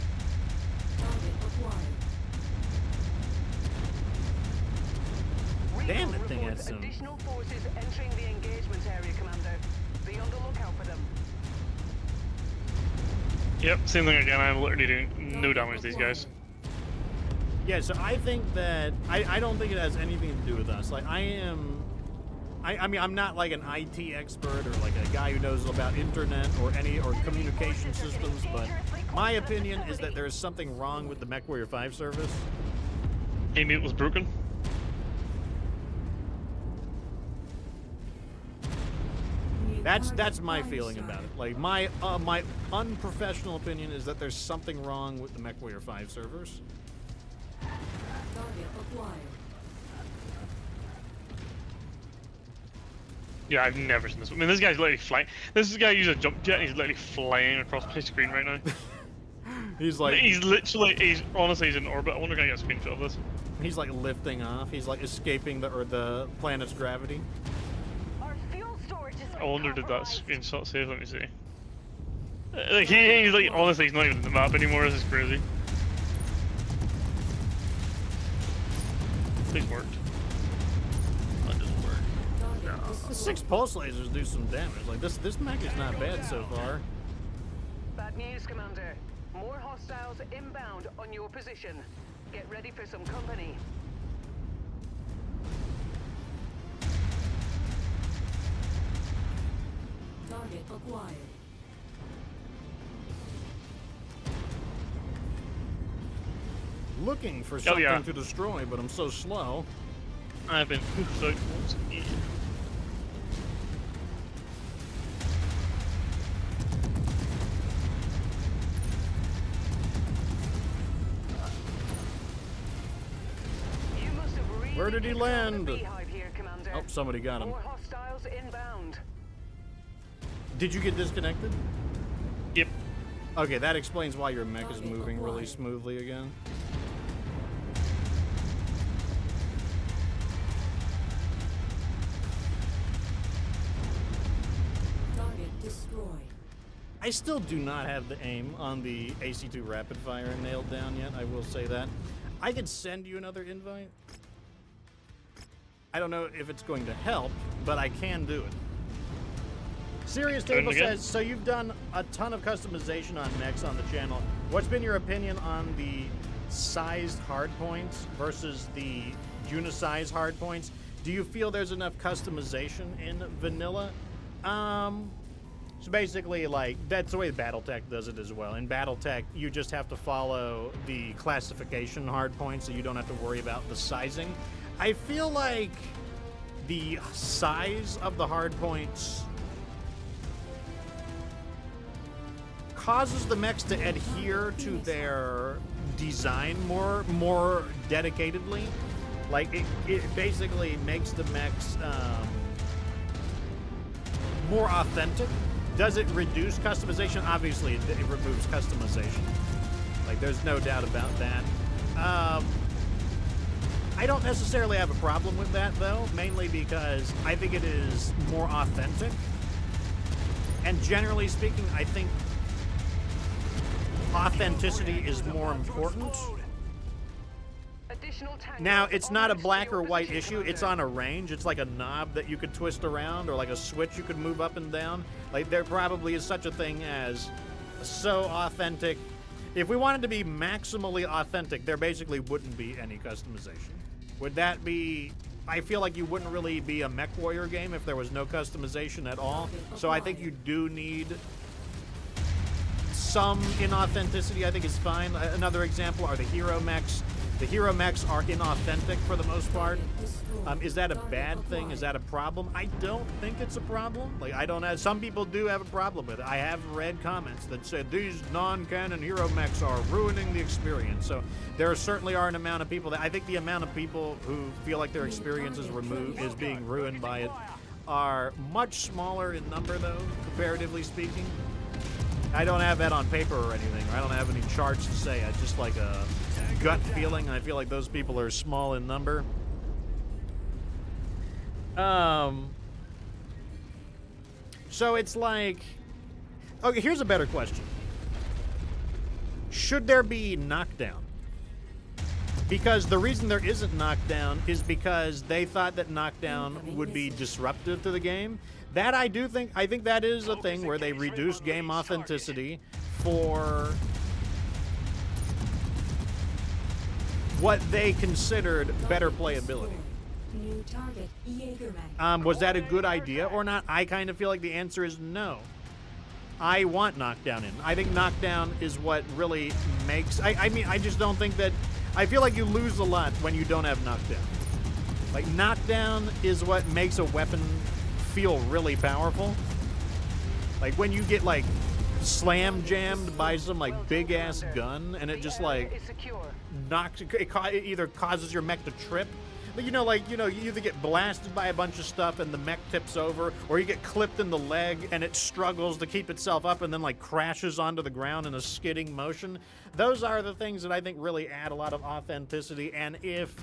Yes. Additional forces entering the engagement area, Commander. Be on the lookout for them. Yep, same thing again. I'm literally doing no damage to these guys. Yeah, so I think that I don't think it has anything to do with us. Like I mean I'm not like an IT expert or like a guy who knows about internet or communication systems, but my opinion is that there is something wrong with the MechWarrior 5 service. Mute was broken. That's my feeling about it. Like my unprofessional opinion is that there's something wrong with the MechWarrior 5 servers. Target acquired. Yeah, I've never seen this. I mean, this guy's literally flying. This guy uses a jump jet and he's literally flying across my screen right now. He's like he's honestly he's in orbit. I wonder if I can get a screenshot of this. he's like lifting off. He's like escaping the planet's gravity. Our fuel storage is I wonder did that screenshot save? Let me see. Like he's like honestly he's not even in the map anymore. This is crazy. Please worked. That didn't work. No. 6 pulse lasers do some damage. Like this mech is not bad so far. Bad news, Commander. More hostiles inbound on your position. Get ready for some company. Target acquired. Looking for something yeah. to destroy, but I'm so slow. I've been poofed out once again. You must have really Where did he kicked off the land? beehive here, Commander. Oh, somebody got him. More hostiles inbound. Did you get disconnected? Yep. Okay, that explains why your mech is moving really smoothly again. Target destroyed. I still do not have the aim on the AC2 rapid fire nailed down yet, I will say that. I could send you another invite. I don't know if it's going to help, but I can do it. Serious Table says, so you've done a ton of customization on mechs on the channel. What's been your opinion on the sized hardpoints versus the unisize hardpoints? Do you feel there's enough customization in vanilla? So basically, like, that's the way BattleTech does it as well. In BattleTech, you just have to follow the classification hardpoints, so you don't have to worry about the sizing. I feel like the size of the hardpoints causes the mechs to adhere to their design more dedicatedly. Like it basically makes the mechs more authentic. Does it reduce customization? Obviously, it removes customization. Like there's no doubt about that. I don't necessarily have a problem with that though, mainly because I think it is more authentic. And generally speaking, I think authenticity is more important. Now, it's not a black or white issue. It's on a range. It's like a knob that you could twist around or like a switch you could move up and down. Like there probably is such a thing as so authentic. If we wanted to be maximally authentic, there basically wouldn't be any customization. Would that be... I feel like you wouldn't really be a MechWarrior game if there was no customization at all. So I think you do need some inauthenticity. I think is fine. Another example are the hero mechs. The hero mechs are inauthentic for the most part. Is that a bad thing? Is that a problem? I don't think it's a problem. Like, I don't have... Some people do have a problem with it. I have read comments that said these non-canon hero mechs are ruining the experience. So there certainly are an amount of people that... I think the amount of people who feel like their experience is being ruined by it are much smaller in number, though, comparatively speaking. I don't have that on paper or anything. Or I don't have any charts to say. I just like a gut feeling. I feel like those people are small in number. So it's like... Okay, here's a better question. Should there be knockdown? Because the reason there isn't knockdown is because they thought that knockdown would be disruptive to the game. That I think that is a thing where they reduce game authenticity for what they considered better playability. New target, Jaegerman. Was that a good idea or not? I kind of feel like the answer is no. I want knockdown in. I think knockdown is what really makes... I mean, I just don't think that... I feel like you lose a lot when you don't have knockdown. Like, knockdown is what makes a weapon feel really powerful. Like, when you get, like, slam jammed by some, like, big-ass gun, and it just, like, knocks... It either causes your mech to trip. You know, you either get blasted by a bunch of stuff and the mech tips over, or you get clipped in the leg and it struggles to keep itself up and then, like, crashes onto the ground in a skidding motion. Those are the things that I think really add a lot of authenticity, and if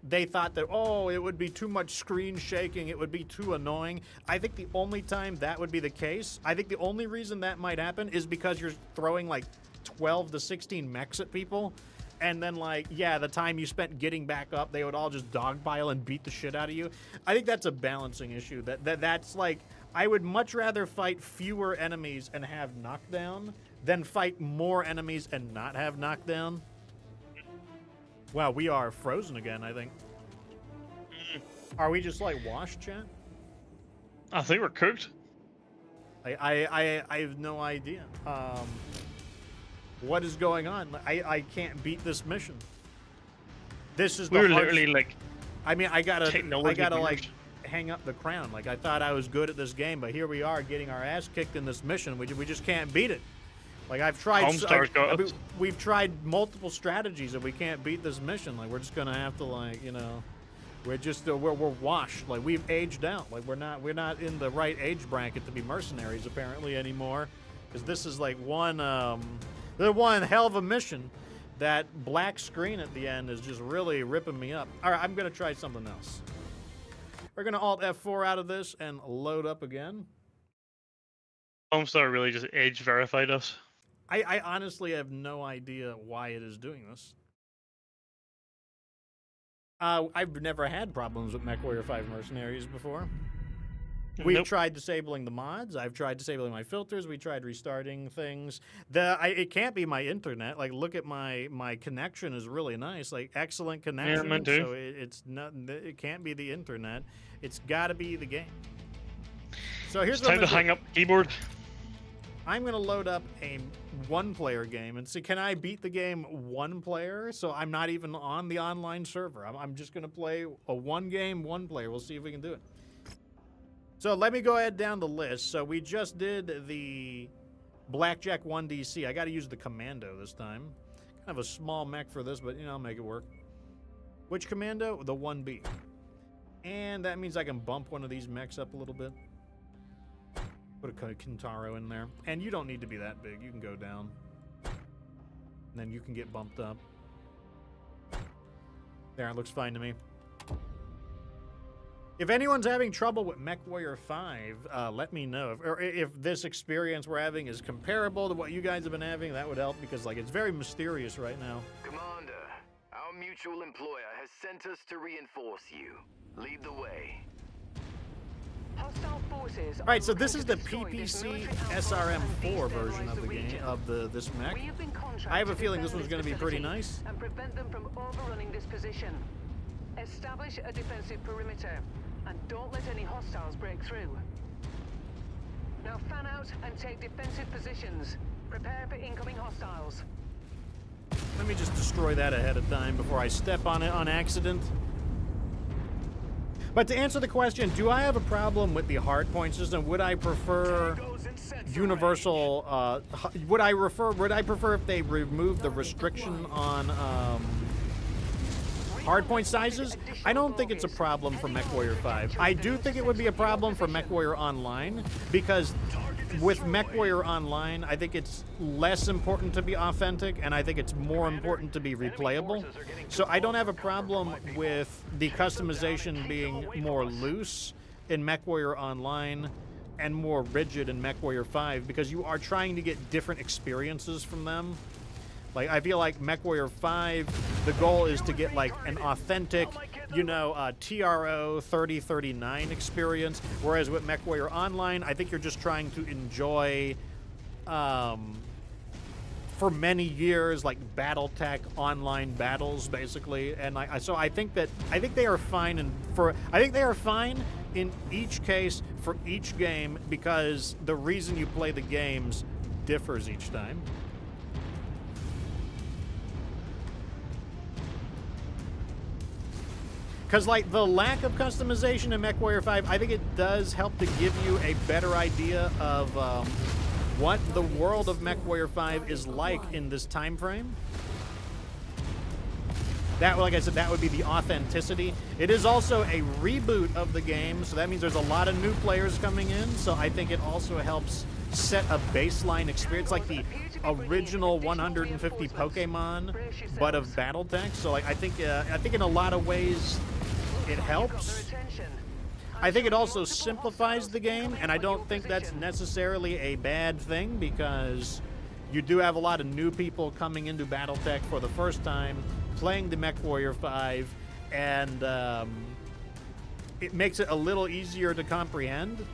they thought that, oh, it would be too much screen shaking, it would be too annoying, I think the only time that would be the case, I think the only reason that might happen is because you're throwing, like, 12 to 16 mechs at people. And then, like, yeah, the time you spent getting back up, they would all just dogpile and beat the shit out of you. I think that's a balancing issue. That's like, I would much rather fight fewer enemies and have knockdown than fight more enemies and not have knockdown. Wow, we are frozen again, I think. Are we just, like, washed, chat? I think we're cooked. I have no idea. What is going on? I can't beat this mission. This is the We were hardest- literally like, I mean, I gotta technology like hang up the crown. Like, I thought I was good at this game, but here we are getting our ass kicked in this mission. We just can't beat it. Like, I've tried. Homestar's got us. We've tried multiple strategies and we can't beat this mission. Like, we're just gonna have to, like, you know, we're just we're washed. Like, we've aged out. Like, we're not in the right age bracket to be mercenaries apparently anymore. Because this is like one hell of a mission. That black screen at the end is just really ripping me up. All right, I'm going to try something else. We're going to Alt F4 out of this and load up again. Homestar really just age verified us. I honestly have no idea why it is doing this. I've never had problems with MechWarrior 5 Mercenaries before. We've Nope. tried disabling the mods. I've tried disabling my filters. We tried restarting things. It can't be my internet. Like, look at my connection is really nice. Like, excellent connection. mine too. So it's not. It can't be the internet. It's got to be the game. So here's It's what time I'm to gonna hang up the keyboard. I'm gonna load up a one-player game and see, can I beat the game one player? So I'm not even on the online server. I'm just gonna play a one-game, one-player. We'll see if we can do it. So let me go ahead down the list. So we just did the Blackjack 1DC. I got to use the Commando this time. Kind of a small mech for this, but, you know, I'll make it work. Which Commando? The 1B. And that means I can bump one of these mechs up a little bit. Put a Kintaro in there. And you don't need to be that big. You can go down. And then you can get bumped up. There, it looks fine to me. If anyone's having trouble with MechWarrior 5, let me know. If this experience we're having is comparable to what you guys have been having, that would help, because, like, it's very mysterious right now. Commander, our mutual employer has sent us to reinforce you. Lead the way. Hostile forces. All right, so this is the PPC SRM4 version of the game, of this mech. I have a feeling this one's going to be pretty nice. And prevent them from overrunning this position. Establish a defensive perimeter, and don't let any hostiles break through. Now fan out and take defensive positions. Prepare for incoming hostiles. Let me just destroy that ahead of time before I step on it on accident. But to answer the question, do I have a problem with the hardpoint system? Would I prefer universal? Would I prefer if they remove the restriction on hardpoint sizes? I don't think it's a problem for MechWarrior 5. I do think it would be a problem for MechWarrior Online, because with MechWarrior Online, I think it's less important to be authentic, and I think it's more important to be replayable. So I don't have a problem with the customization being more loose in MechWarrior Online and more rigid in MechWarrior 5, because you are trying to get different experiences from them. Like, I feel like MechWarrior 5, the goal is to get like an authentic, you know, TRO 3039 experience. Whereas with MechWarrior Online, I think you're just trying to enjoy, for many years, like BattleTech online battles, basically. And so I think they are fine, I think they are fine in each case for each game, because the reason you play the games differs each time. Because, like, the lack of customization in MechWarrior 5, I think it does help to give you a better idea of what the world of MechWarrior 5 is like in this time frame. That, like I said, that would be the authenticity. It is also a reboot of the game, so that means there's a lot of new players coming in, so I think it also helps set a baseline experience, like the original 150 Pokemon, but of BattleTech. So, like, I think in a lot of ways it helps. I think it also simplifies the game, and I don't think that's necessarily a bad thing, because you do have a lot of new people coming into BattleTech for the first time, playing the MechWarrior 5, and it makes it a little easier to comprehend.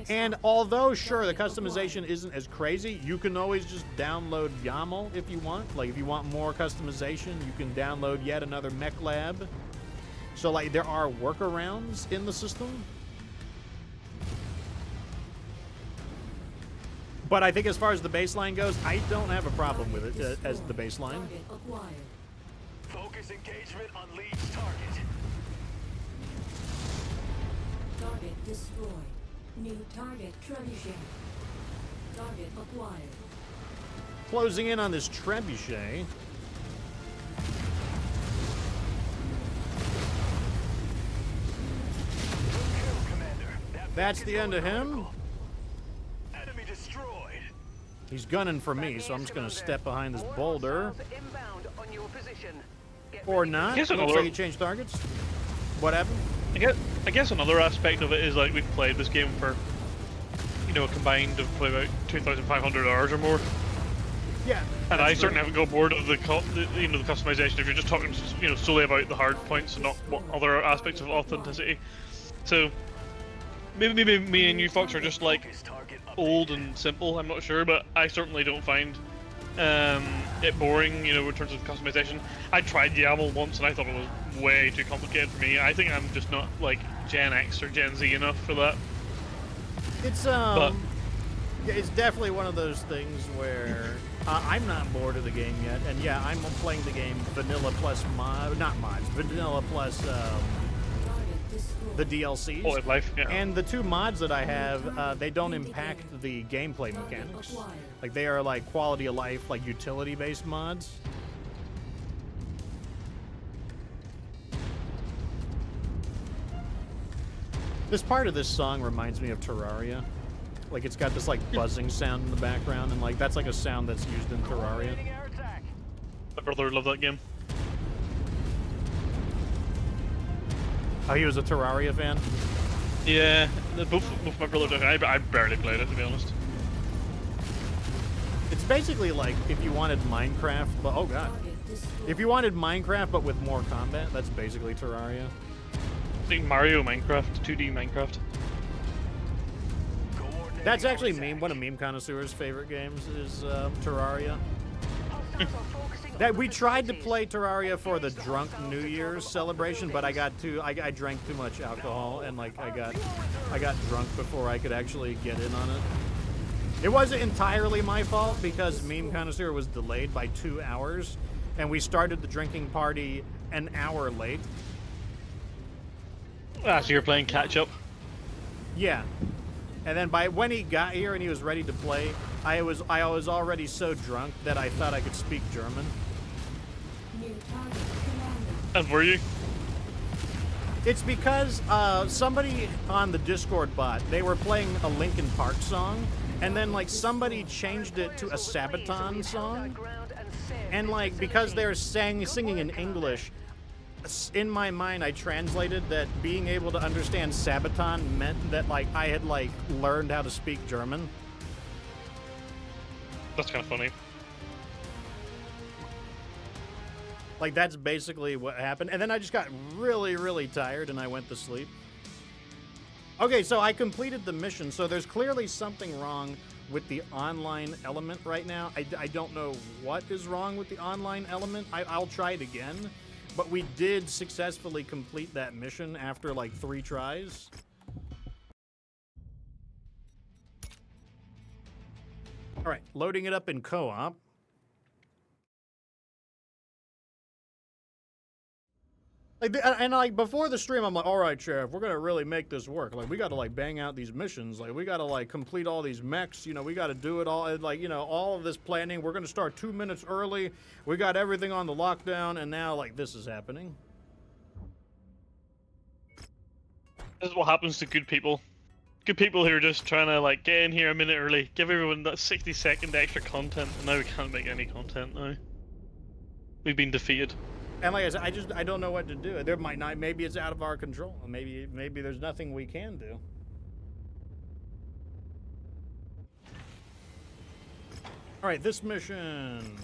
And although, sure, the customization isn't as crazy, you can always just download YAML if you want. Like, if you want more customization, you can download yet another Mech Lab. So, like, there are workarounds in the system. But I think as far as the baseline goes, I don't have a problem with it as the baseline. Focus engagement on Lead's target. Target destroyed. New target trebuchet. Target acquired. Closing in on this trebuchet. That's the end of him. Enemy destroyed. He's gunning for me, so I'm just going to step behind this boulder. Or not. Here's Looks another- like he changed targets. What happened? I guess another aspect of it is, like, we've played this game for, you know, a combined of probably about 2,500 hours or more. Yeah. And I that's certainly true. haven't got bored of the customization. If you're just talking, you know, solely about the hard points and not what other aspects of authenticity. So maybe me and you, Fox, are just like old and simple. I'm not sure, but I certainly don't find it boring, you know, in terms of customization. I tried YAML once and I thought it was way too complicated for me. I think I'm just not like Gen X or Gen Z enough for that. It's it's definitely one of those things where I'm not bored of the game yet, and yeah, I'm playing the game vanilla plus vanilla plus the DLCs. Quality of life, yeah. And the two mods that I have, they don't impact the gameplay mechanics. Like, they are like quality of life, like utility-based mods. This part of this song reminds me of Terraria. Like, it's got this like buzzing sound in the background, and like that's like a sound that's used in Terraria. My brother loved that game. Oh, he was a Terraria fan? Yeah, both my brothers. I barely played it, to be honest. It's basically like if you wanted Minecraft, but oh god. If you wanted Minecraft but with more combat, that's basically Terraria. I think Mario Minecraft, 2D Minecraft. That's actually one of Meme Connoisseur's favorite games is Terraria. That we tried to play Terraria for the drunk New Year's celebration, but I drank too much alcohol, and like I got drunk before I could actually get in on it. It wasn't entirely my fault because Meme Connoisseur was delayed by 2 hours, and we started the drinking party an hour late. Ah, so you're playing catch up. Yeah. And then when he got here and he was ready to play, I was already so drunk that I thought I could speak German. And were you? It's because somebody on the Discord bot, they were playing a Linkin Park song, and then like somebody changed it to a Sabaton song, and like because they're singing in English, in my mind I translated that being able to understand Sabaton meant that like I had like learned how to speak German. That's kind of funny. Like, that's basically what happened. And then I just got really, really tired and I went to sleep. Okay, so I completed the mission. So there's clearly something wrong with the online element right now. I don't know what is wrong with the online element. I'll try it again. But we did successfully complete that mission after like 3 tries. All right, loading it up in co-op. Like, and like before the stream, I'm like, all right, Sheriff, we're gonna really make this work. Like, we gotta like bang out these missions. Like, we gotta like complete all these mechs. You know, we gotta do it all. And, like, you know, all of this planning. We're gonna start 2 minutes early. We got everything on the lockdown, and now like this is happening. This is what happens to good people. Good people who are just trying to like get in here a minute early, give everyone that 60-second extra content, and now we can't make any content now. We've been defeated. And like I said, I don't know what to do. There might not. Maybe it's out of our control. Maybe there's nothing we can do. All right, this mission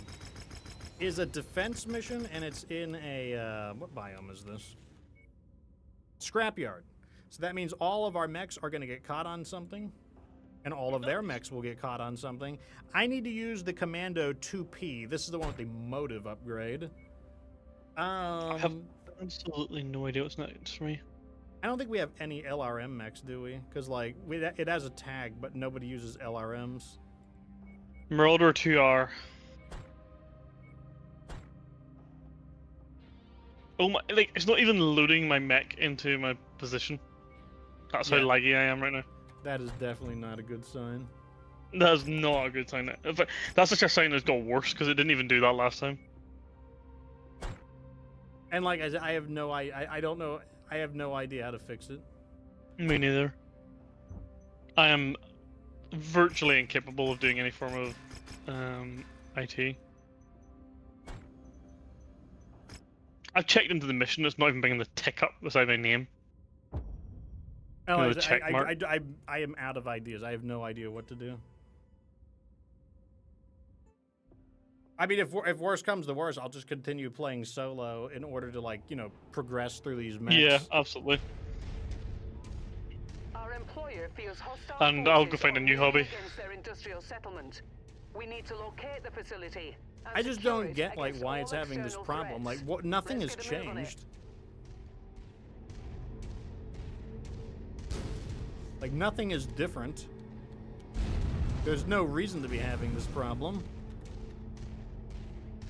is a defense mission, and it's in a what biome is this? Scrapyard. So that means all of our mechs are going to get caught on something, and all of their mechs will get caught on something. I need to use the Commando 2P. This is the one with the motive upgrade. I have absolutely no idea what's next for me. I don't think we have any LRM mechs, do we? Because like it has a tag, but nobody uses LRMs. Marauder 2R. Oh my! Like, it's not even loading my mech into my position. That's how laggy I am right now. That is definitely not a good sign. That is not a good sign. In fact, that's just a sign it's got worse because it didn't even do that last time. And like I said, I have no I don't know. I have no idea how to fix it. Me neither. I am virtually incapable of doing any form of IT. I've checked into the mission. It's not even bringing the tick up beside my name. Oh, You know, the check mark. I am out of ideas. I have no idea what to do. I mean, if worse comes to worse, I'll just continue playing solo in order to, like, you know, progress through these mechs. Yeah, absolutely. Our employer feels hostile And I'll go forces find a are new moving hobby. against their industrial settlement. We need to locate the facility. And I just secure don't it get, like, against why all it's having this external problem. Like, threats. what? Nothing has Let's get a move on it. changed. Like, nothing is different. There's no reason to be having this problem.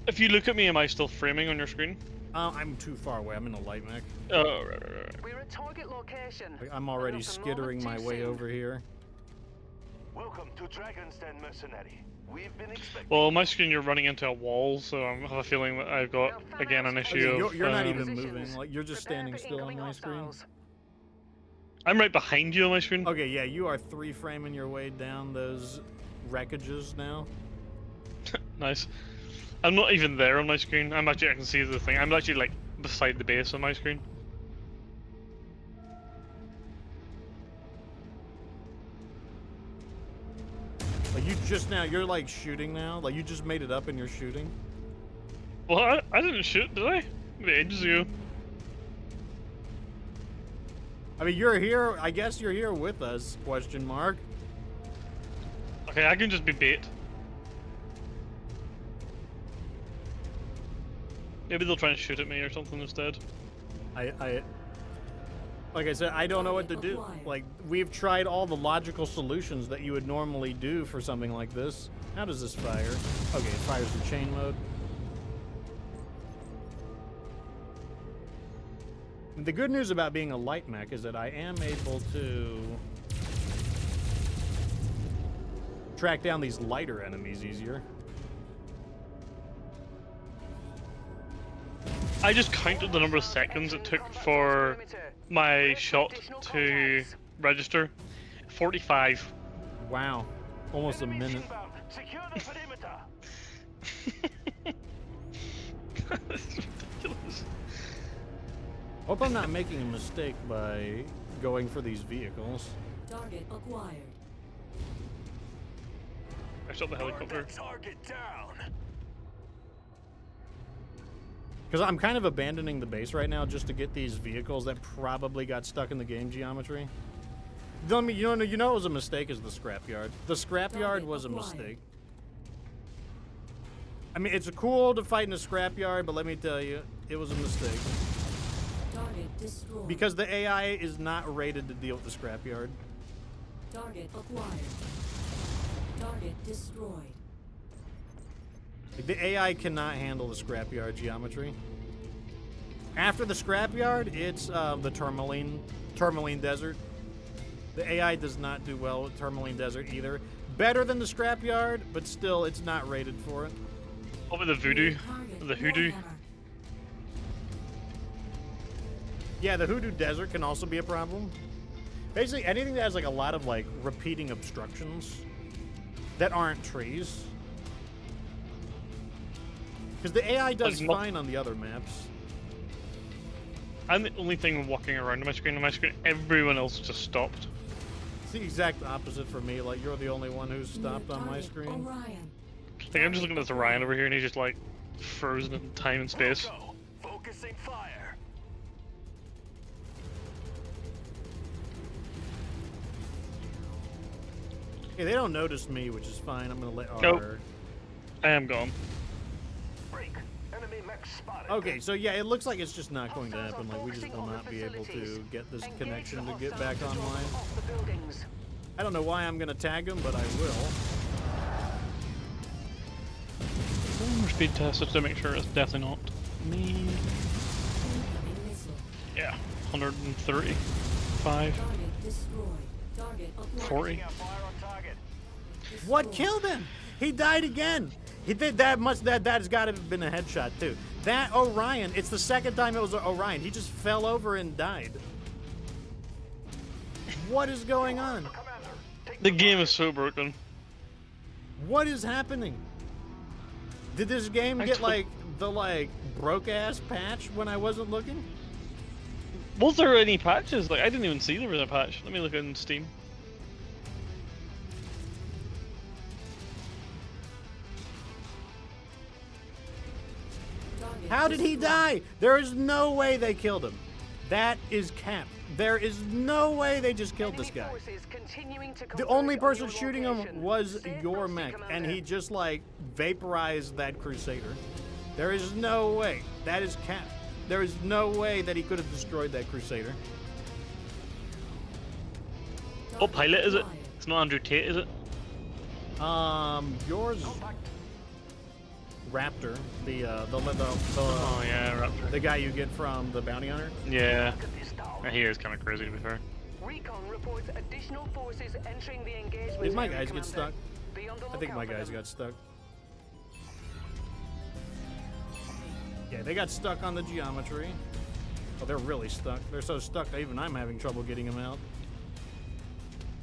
If you look at me, am I still framing on your screen? I'm too far away. I'm in a light mech. Oh, right. We're at target location. Like, I'm already Not a skittering my moment too way soon. over here. Welcome to Dragon's Den Mercenary. We've been expecting. Well, on my screen you're running into a wall, so I have a feeling that I've got, again, an issue Okay, of... you're not even Positions. moving. Like, you're just Prepare standing for still on incoming my screen. hostiles. I'm right behind you on my screen. Okay, yeah, you are 3-framing your way down those wreckages now. Nice. I'm not even there on my screen. I can see the thing. I'm actually, like, beside the base on my screen. Like, you just now, you're like shooting now? Like, you just made it up and you're shooting? Well, I didn't shoot, did I? Maybe ages ago. I mean, you're here, I guess you're here with us, question mark. Okay, I can just be bait. Maybe they'll try and shoot at me or something instead. Like I said, I don't know what to do. Like, we've tried all the logical solutions that you would normally do for something like this. How does this fire? Okay, it fires in chain mode. The good news about being a light mech is that I am able to track down these lighter enemies easier. I just counted the number of seconds it took for my shot to register. 45. Wow. Almost a minute. Secure the perimeter. This is ridiculous. Hope I'm not making a mistake by going for these vehicles. Target acquired. I shot the helicopter. Target down. Because I'm kind of abandoning the base right now just to get these vehicles that probably got stuck in the game geometry. You know it was a mistake is the scrapyard. The scrapyard was a mistake. I mean, it's cool to fight in a scrapyard, but let me tell you, it was a mistake. Target destroyed. Because the AI is not rated to deal with the scrapyard. Target acquired. Target destroyed. Like, the AI cannot handle the scrapyard geometry. After the scrapyard, it's the Tourmaline Desert. The AI does not do well with Tourmaline Desert either. Better than the scrapyard, but still, it's not rated for it. What about the voodoo? The hoodoo? Yeah, the Hoodoo Desert can also be a problem. Basically, anything that has like a lot of like repeating obstructions that aren't trees. Because the AI does fine on the other maps. I'm the only thing walking around on my screen. Everyone else just stopped. It's the exact opposite for me. Like, you're the only one who's stopped on my screen. Orion. Like, I'm just looking at this Orion over here, and he's just like frozen in time and space. Go. Focusing fire. Okay, they don't notice me, which is fine. I'm gonna let our... Nope. I am gone. Break. Enemy mech spotted. Okay, so yeah, it looks like it's just not going to happen. Like, we just will not be able to get this connection to get back online. I don't know why I'm gonna tag him, but I will. One more speed test just to make sure it's definitely not me. Incoming missile. Yeah, 135, Target destroyed. Target acquired. 40. Fire on target. What killed him? He died again. He did that much. That's got to have been a headshot too. That Orion. It's the second time it was Orion. He just fell over and died. What is going on? The game is so broken. What is happening? Did this game get like the broke ass patch when I wasn't looking? Was there any patches? Like, I didn't even see there was a patch. Let me look on Steam. Target How did he destroyed. die? There is no way they killed him. That is cap. There is no way they just killed this guy. The only person shooting him was your mech, and he just like vaporized that Crusader. There is no way. That is cap. There is no way that he could have destroyed that Crusader. What pilot is it? It's not Andrew Tate, is it? Yours, Raptor, Oh yeah, Raptor. the guy you get from the bounty hunter. Yeah. He is kind of crazy to be fair. Recon reports additional forces entering the engagement. Did my area, guys get Commander. stuck? Be on the I think my lookout for guys them. got stuck. Yeah, they got stuck on the geometry. Oh, they're really stuck. They're so stuck that even I'm having trouble getting them out.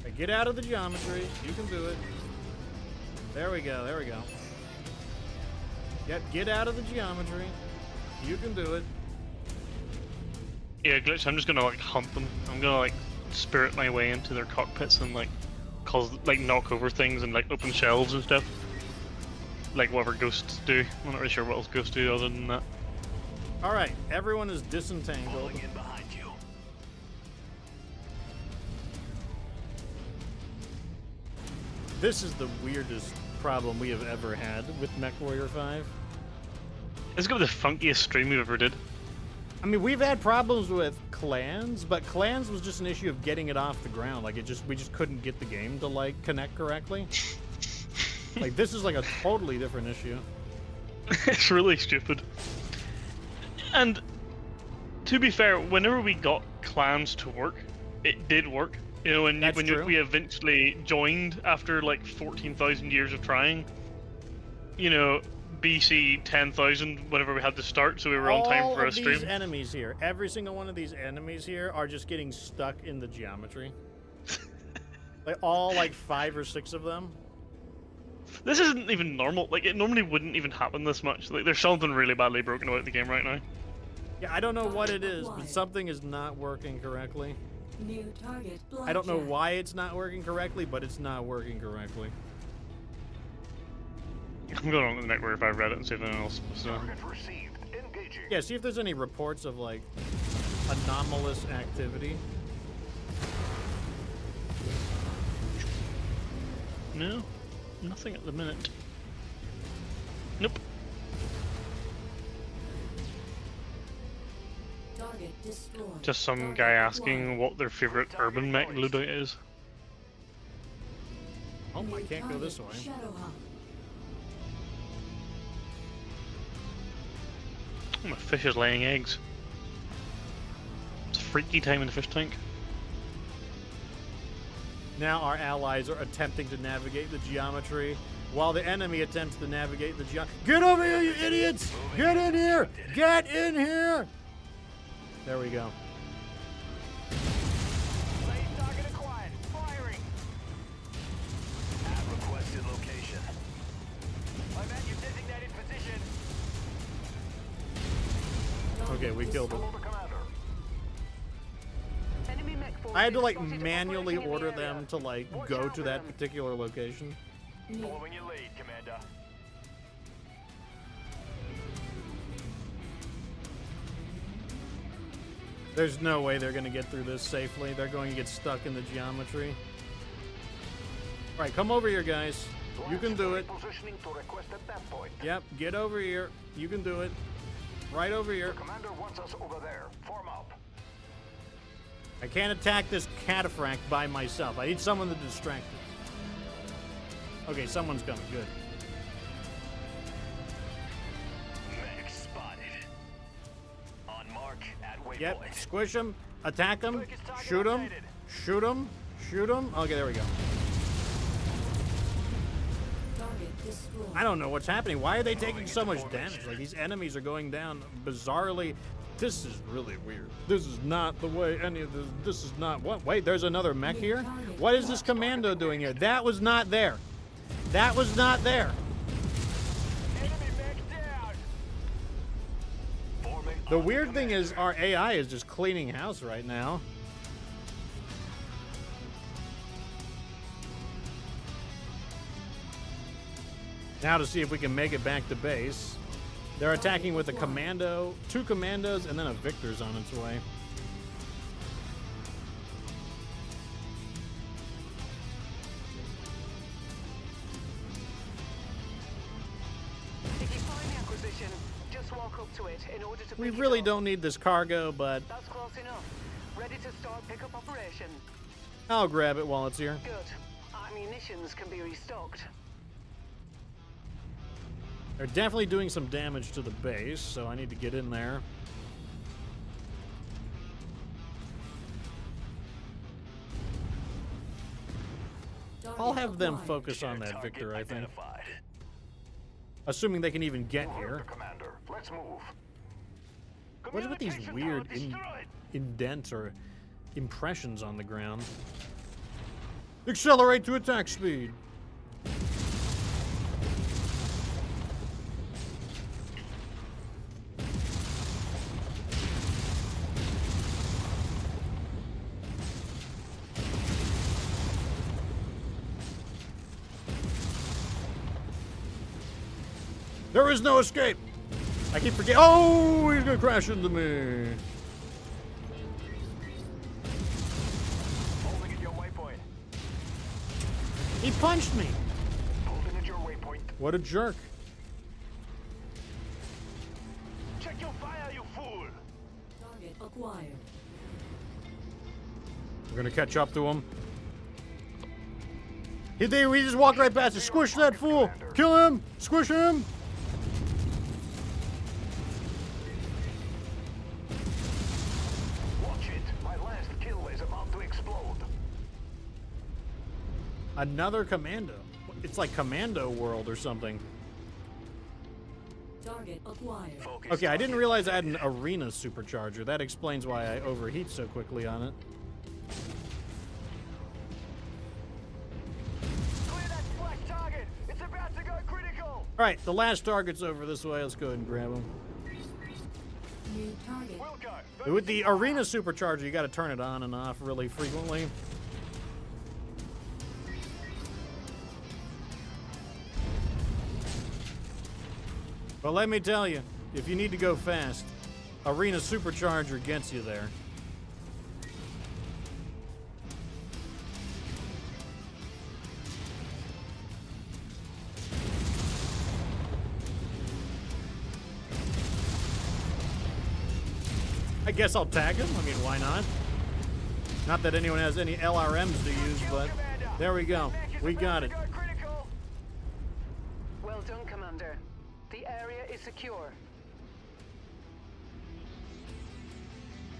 Okay, get out of the geometry. You can do it. There we go. There we go. Yep, get out of the geometry. You can do it. Yeah, Glitch, I'm just gonna like hunt them. I'm gonna like spirit my way into their cockpits and like knock over things and like open shelves and stuff. Like whatever ghosts do. I'm not really sure what else ghosts do other than that. All right, everyone is disentangled. Pulling in behind you. This is the weirdest problem we have ever had with MechWarrior 5. It's gonna be the funkiest stream we've ever did. I mean, we've had problems with clans, but clans was just an issue of getting it off the ground. Like, we just couldn't get the game to, like, connect correctly. Like, this is, like, a totally different issue. It's really stupid. And to be fair, whenever we got clans to work, it did work. You know, when That's true. we eventually joined after like 14,000 years of trying, you know, BC 10,000, whenever we had to start, so we were on time for a stream. All of these enemies here, every single one of these enemies here are just getting stuck in the geometry. Like, all, like, 5 or 6 of them. This isn't even normal. Like, it normally wouldn't even happen this much. Like, there's something really badly broken about the game right now. Yeah, I don't know what it is, but something is not working correctly. New target. I don't know Blackjack. why it's not working correctly, but it's not working correctly. I'm going on the MechWarrior 5 Reddit and see if anyone else. So. Target received. Engage Engaging. Yeah, see if there's any reports of, like, anomalous activity. No, nothing at the minute. Nope. Target destroyed. Just some Target guy acquired. asking what their favorite urban mech loadout is. Oh, I New can't go target, this way. Shadow Hawk. Oh, my fish is laying eggs. It's freaky time in the fish tank. Now our allies are attempting to navigate the geometry, while the enemy attempts to navigate the Get over here, you idiots! Get in here! Get in here! There we go. Lane target acquired. Firing. At requested location. I'm at your designated position. Okay, we killed it. Follow the commander. Enemy mech forces I had to, like, spotted manually operating in the order area. them to, like, Watch go out to for that them. particular location. New Following your lead, Commander. There's no way they're going to get through this safely. They're going to get stuck in the geometry. All right, come over here, guys. You can do it. Positioning to request at that point. Yep, get over here. You can do it. Right over here. Commander wants us over there. Form up. I can't attack this cataphract by myself. I need someone to distract me. Okay, someone's coming. Good. Mech spotted. On mark at waypoint. Yep, squish him. Attack him. Shoot him. Shoot him. Shoot him. Okay, there we go. target destroyed. I don't know what's happening. Why are they taking so much damage? Like, these enemies are going down bizarrely. This is really weird. This is not the way any of this. This is not. What? Wait, there's another mech here? What is this commando doing here? That was not there. That was not there. Enemy mech down. Forming The on weird thing is, commander. our AI is just cleaning house right now. Now to see if we can make it back to base. They're attacking with a commando, 2 commandos, and then a Victor's on its way. If you find the acquisition, just walk up to it in order to We pick it really up. don't need this cargo, but That's close enough. Ready to start pickup operation. I'll grab it while it's here. Good. Our munitions can be restocked. They're definitely doing some damage to the base, so I need to get in there. I'll have them focus on that Target Victor, I think. identified. Assuming they can even get here. Commander, let's move. What is with these weird indents or impressions on the ground? Accelerate to attack speed. There is no escape. I keep forgetting. Oh, he's gonna crash into me. Holding at your waypoint. He punched me. Holding at your waypoint. What a jerk. Check your fire, you fool. Target acquired. We're gonna catch up to him. He just walked right past us. Squish that fool. Kill him. Squish him. Watch it. My last kill is about to explode. Another commando. It's like Commando World or something. Target acquired. Focus Okay, I didn't target realize I had an located. arena supercharger. That explains why I overheat so quickly on it. Clear that flash target. It's about to go critical. All right, the last target's over this way. Let's go ahead and grab him. New target. We'll go. With the arena supercharger, you got to turn it on and off really frequently. But let me tell you, If you need to go fast, Arena Supercharger gets you there. I guess I'll tag him. I mean, why not? Not that anyone has any LRMs to use, but there we go. We got it. Well done, Commander. The area is secure.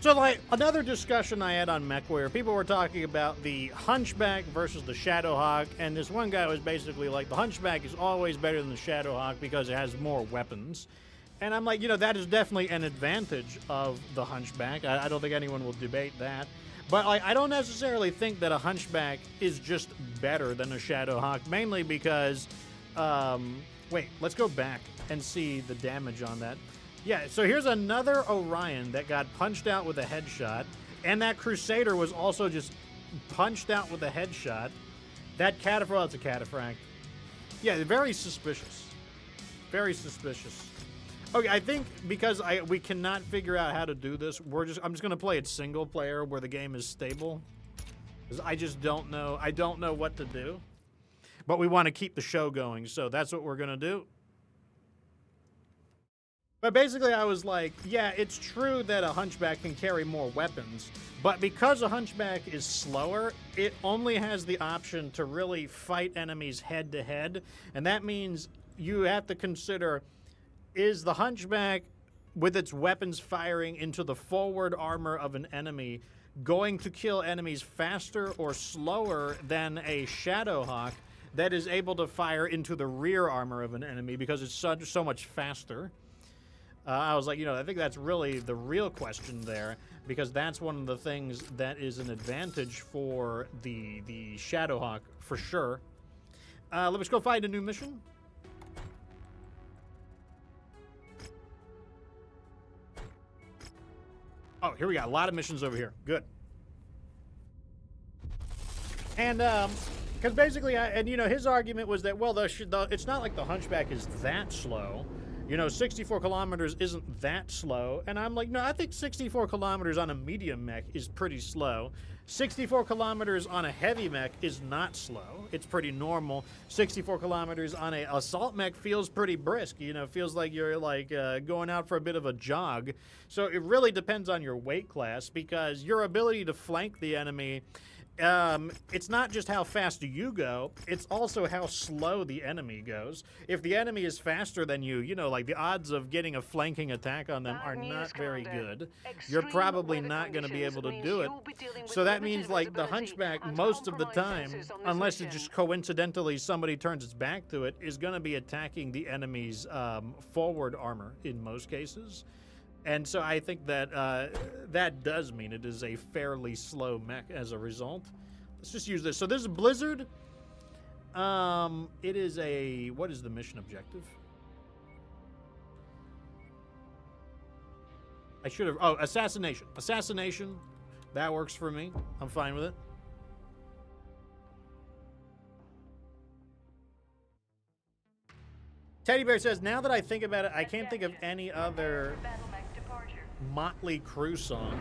So, like, another discussion I had on MechWarrior, people were talking about the Hunchback versus the Shadowhawk, and this one guy was basically like, the Hunchback is always better than the Shadowhawk because it has more weapons. And I'm like, you know, that is definitely an advantage of the Hunchback. I don't think anyone will debate that. But like, I don't necessarily think that a Hunchback is just better than a Shadowhawk, mainly because, wait, let's go back and see the damage on that. Yeah, so here's another Orion that got punched out with a headshot, and that Crusader was also just punched out with a headshot. That Cataphract, well, it's a Cataphract. Yeah, very suspicious. Very suspicious. Okay, I think because we cannot figure out how to do this, I'm just gonna play it single player where the game is stable. Because I just don't know. I don't know what to do. But we want to keep the show going, so that's what we're gonna do. But basically I was like, yeah, it's true that a Hunchback can carry more weapons, but because a Hunchback is slower, it only has the option to really fight enemies head to head, and that means you have to consider, is the Hunchback, with its weapons firing into the forward armor of an enemy, going to kill enemies faster or slower than a Shadowhawk that is able to fire into the rear armor of an enemy because it's so much faster? I was like, you know, I think that's really the real question there, because that's one of the things that is an advantage for the Shadowhawk, for sure. Let's go find a new mission. Oh, here we got a lot of missions over here. Good. And, because basically, you know, his argument was that, well, it's not like the Hunchback is that slow. You know, 64 kilometers isn't that slow. And I'm like, no, I think 64 kilometers on a medium mech is pretty slow. 64 kilometers on a heavy mech is not slow. It's pretty normal. 64 kilometers on an assault mech feels pretty brisk. You know, feels like you're like going out for a bit of a jog. So it really depends on your weight class, because your ability to flank the enemy, it's not just how fast you go, it's also how slow the enemy goes. If the enemy is faster than you, you know, like the odds of getting a flanking attack on them are not very good. You're probably not going to be able to do it. So that means like the Hunchback most of the time, unless it just coincidentally somebody turns its back to it, is going to be attacking the enemy's forward armor in most cases. And so I think that that does mean it is a fairly slow mech as a result. Let's just use this. So this is Blizzard. It is a... What is the mission objective? I should have... Oh, assassination. Assassination. That works for me. I'm fine with it. Teddy Bear says, now that I think about it, I can't think of any other Motley Crue song.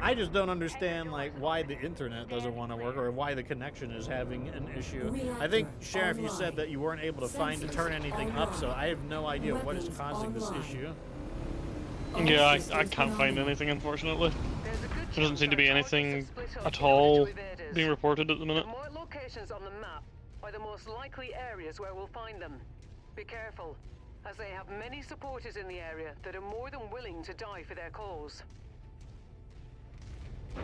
I just don't understand like why the internet doesn't want to work, or why the connection is having an issue. I think, Sheriff, you said that you weren't able to turn anything up, so I have no idea what is causing this issue. Yeah, I can't find anything, unfortunately. There doesn't seem to be anything at all being reported at the minute. The more locations on the map are the most likely areas where we'll find them. Be careful, as they have many supporters in the area that are more than willing to die for their cause.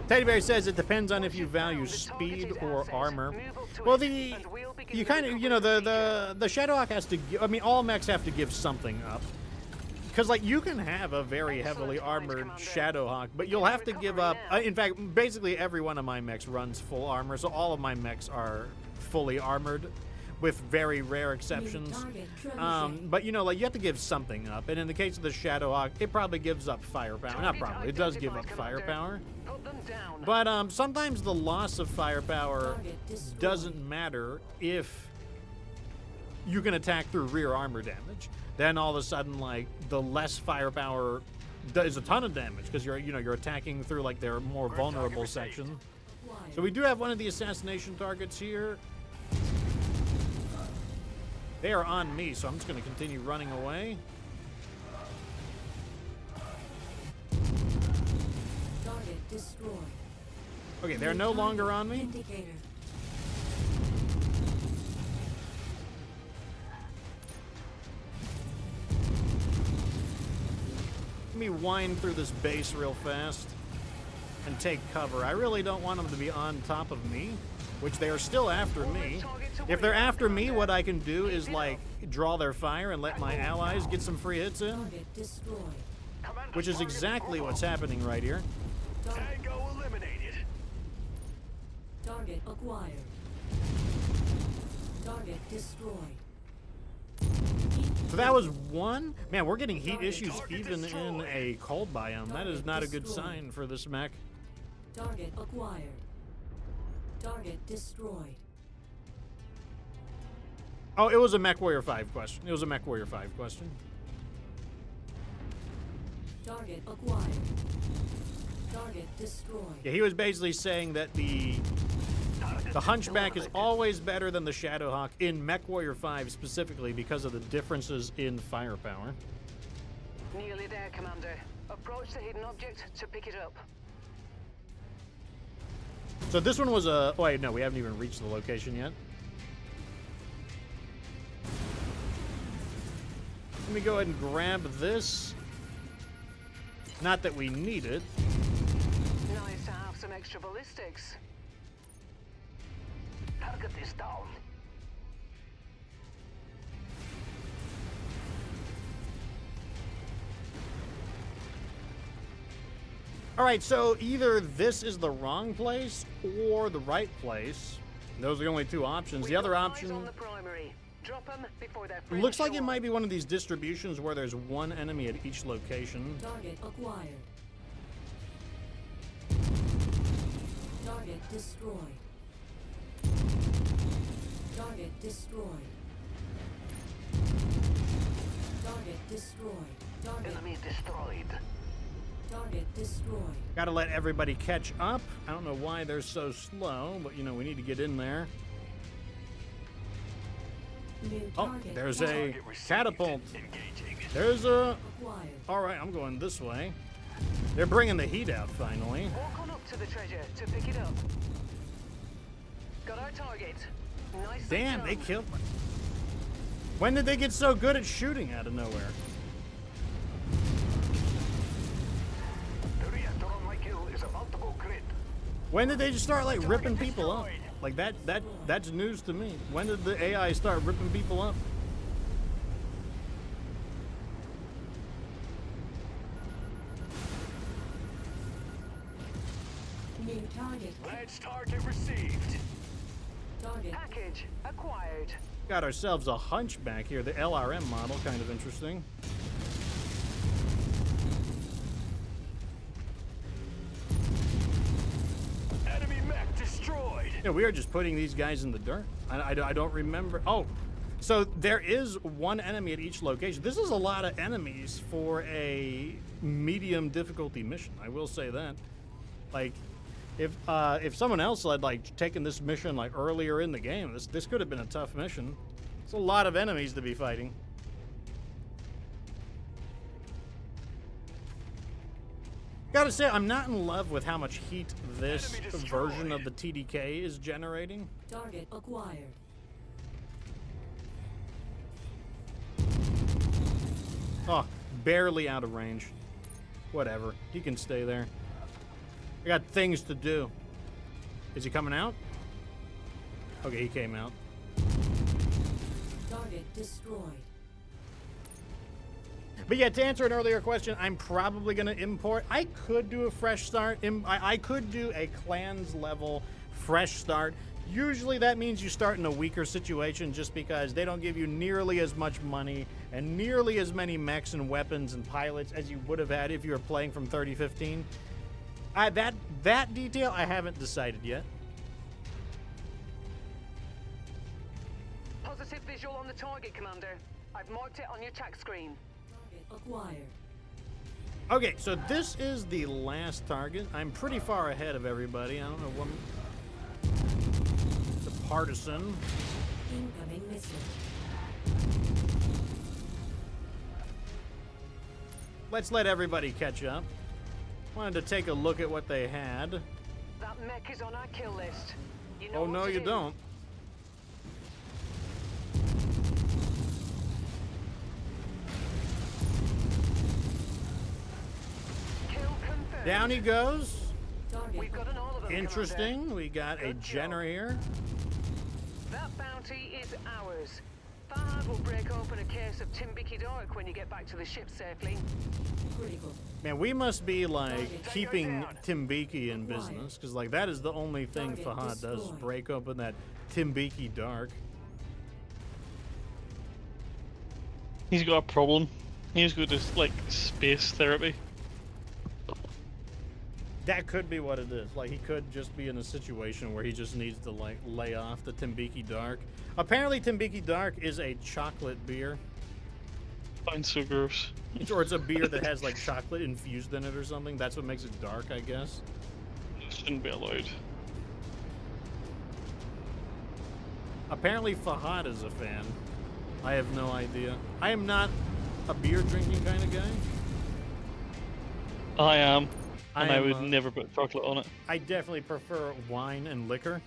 Teddy Bear says it depends on if you value speed or armor. Well, you kind of, you know, the Shadowhawk has to, I mean, all mechs have to give something up. Because, like, you can have a very heavily armored Shadowhawk, but you'll have to give up, in fact, basically every one of my mechs runs full armor, so all of my mechs are fully armored, with very rare exceptions. But, you know, like, you have to give something up. And in the case of the Shadowhawk, it probably gives up firepower. Not probably, it does give up firepower. But sometimes the loss of firepower doesn't matter if you can attack through rear armor damage. Then all of a sudden, like, the less firepower does a ton of damage because you're attacking through like their more vulnerable section. So we do have one of the assassination targets here. They are on me, so I'm just going to continue running away. Target destroyed. Okay, they're no longer on me. Indicator. Let me wind through this base real fast and take cover. I really don't want them to be on top of me, which they are still after me. If they're after me, what I can do is like draw their fire and let my allies get some free hits in, Target destroyed. which is exactly what's happening right here. Tango eliminated. Target acquired. Target destroyed. So that was one. Man, we're getting heat issues even in a cold biome. That is not a good sign for this mech. Target acquired. Target destroyed. Oh, it was a MechWarrior 5 question. It was a MechWarrior 5 question. Target acquired. Target destroyed. Yeah, he was basically saying that the Hunchback is always better than the Shadowhawk in MechWarrior 5 specifically because of the differences in firepower. Nearly there, Commander. Approach the hidden object to pick it up. So this one was a... Oh, wait, no, we haven't even reached the location yet. Let me go ahead and grab this. Not that we need it. Nice to have some extra ballistics. Target is down. All right, so either this is the wrong place or the right place. Those are the only two options. The other option... On the primary. Drop 'em before they're Looks like it might be one of these distributions where there's one enemy at each location. Target acquired. Target destroyed. Target destroyed. Target destroyed. Target. Enemy destroyed. Target destroyed. Gotta let everybody catch up. I don't know why they're so slow, but you know, we need to get in there. New Oh, target. there's a Target received. catapult. Engaging. There's a... Acquired. All right, I'm going this way. They're bringing the heat out finally. Walk on up to the treasure to pick it up. Got our target. Nice. Damn, they killed me. When did they get so good at shooting out of nowhere? The reactor on my kill is about to go crit. When did they just start like ripping people up? Like that's news to me. When did the AI start ripping people up? New target. Ledge target received. Target. Package acquired. Got ourselves a Hunchback here, the LRM model, kind of interesting. Enemy mech destroyed. Yeah, we are just putting these guys in the dirt. I don't remember. Oh, so there is one enemy at each location. This is a lot of enemies for a medium difficulty mission. I will say that. Like, if someone else had like taken this mission like earlier in the game, this could have been a tough mission. It's a lot of enemies to be fighting. Gotta say, I'm not in love with how much heat this Enemy destroyed. version of the TDK is generating. Target acquired. Oh, barely out of range. Whatever. He can stay there. I got things to do. Is he coming out? Okay, he came out. Target destroyed. But yeah, to answer an earlier question, I'm probably going to import. I could do a fresh start. I could do a clans level fresh start. Usually that means you start in a weaker situation just because they don't give you nearly as much money and nearly as many mechs and weapons and pilots as you would have had if you were playing from 3015. That detail I haven't decided yet. positive visual on the target, Commander. I've marked it on your track screen. Target acquired. Okay, so this is the last target. I'm pretty far ahead of everybody. I don't know what. The partisan. Incoming missile. Let's let everybody catch up. Wanted to take a look at what they had. That mech is on our kill list. You know Oh, what no, to you do. don't. Kill confirmed. Down he goes. Target. We've got an all of them, Interesting. Commander. We got a Good Jenner job. here. That bounty is ours. Fahad will break open a case of Timbiki Dark when you get back to the ship safely. Critical. Man, we must be like Target. keeping Timbiki in business, because like that is the only thing Target Fahad does is destroyed. break open that Timbiki Dark. He's got a problem. He's got this like space therapy. That could be what it is. Like he could just be in a situation where he just needs to like lay off the Timbiki Dark. Apparently, Timbiki Dark is a chocolate beer, Sounds so gross. or it's a beer that has like chocolate infused in it or something. That's what makes it dark, I guess. Shouldn't be allowed. Apparently, Fahad is a fan. I have no idea. I am not a beer drinking kind of guy. I am, and I am, would never put chocolate on it. I definitely prefer wine and liquor.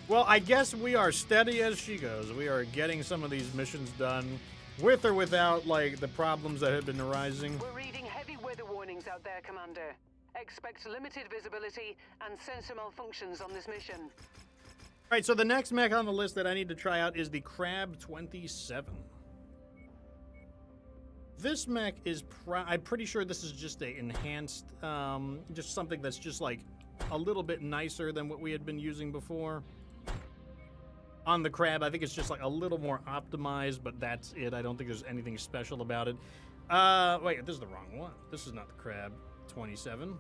Well, I guess we are steady as she goes. We are getting some of these missions done, with or without, like, the problems that have been arising. We're reading heavy weather warnings out there, Commander. Expect limited visibility and sensor malfunctions on this mission. All right, so the next mech on the list that I need to try out is the Crab 27. This mech is, I'm pretty sure this is just a enhanced, just something that's just like a little bit nicer than what we had been using before. On the Crab, I think it's just like a little more optimized, but that's it. I don't think there's anything special about it. Wait, this is the wrong one. This is not the Crab 27.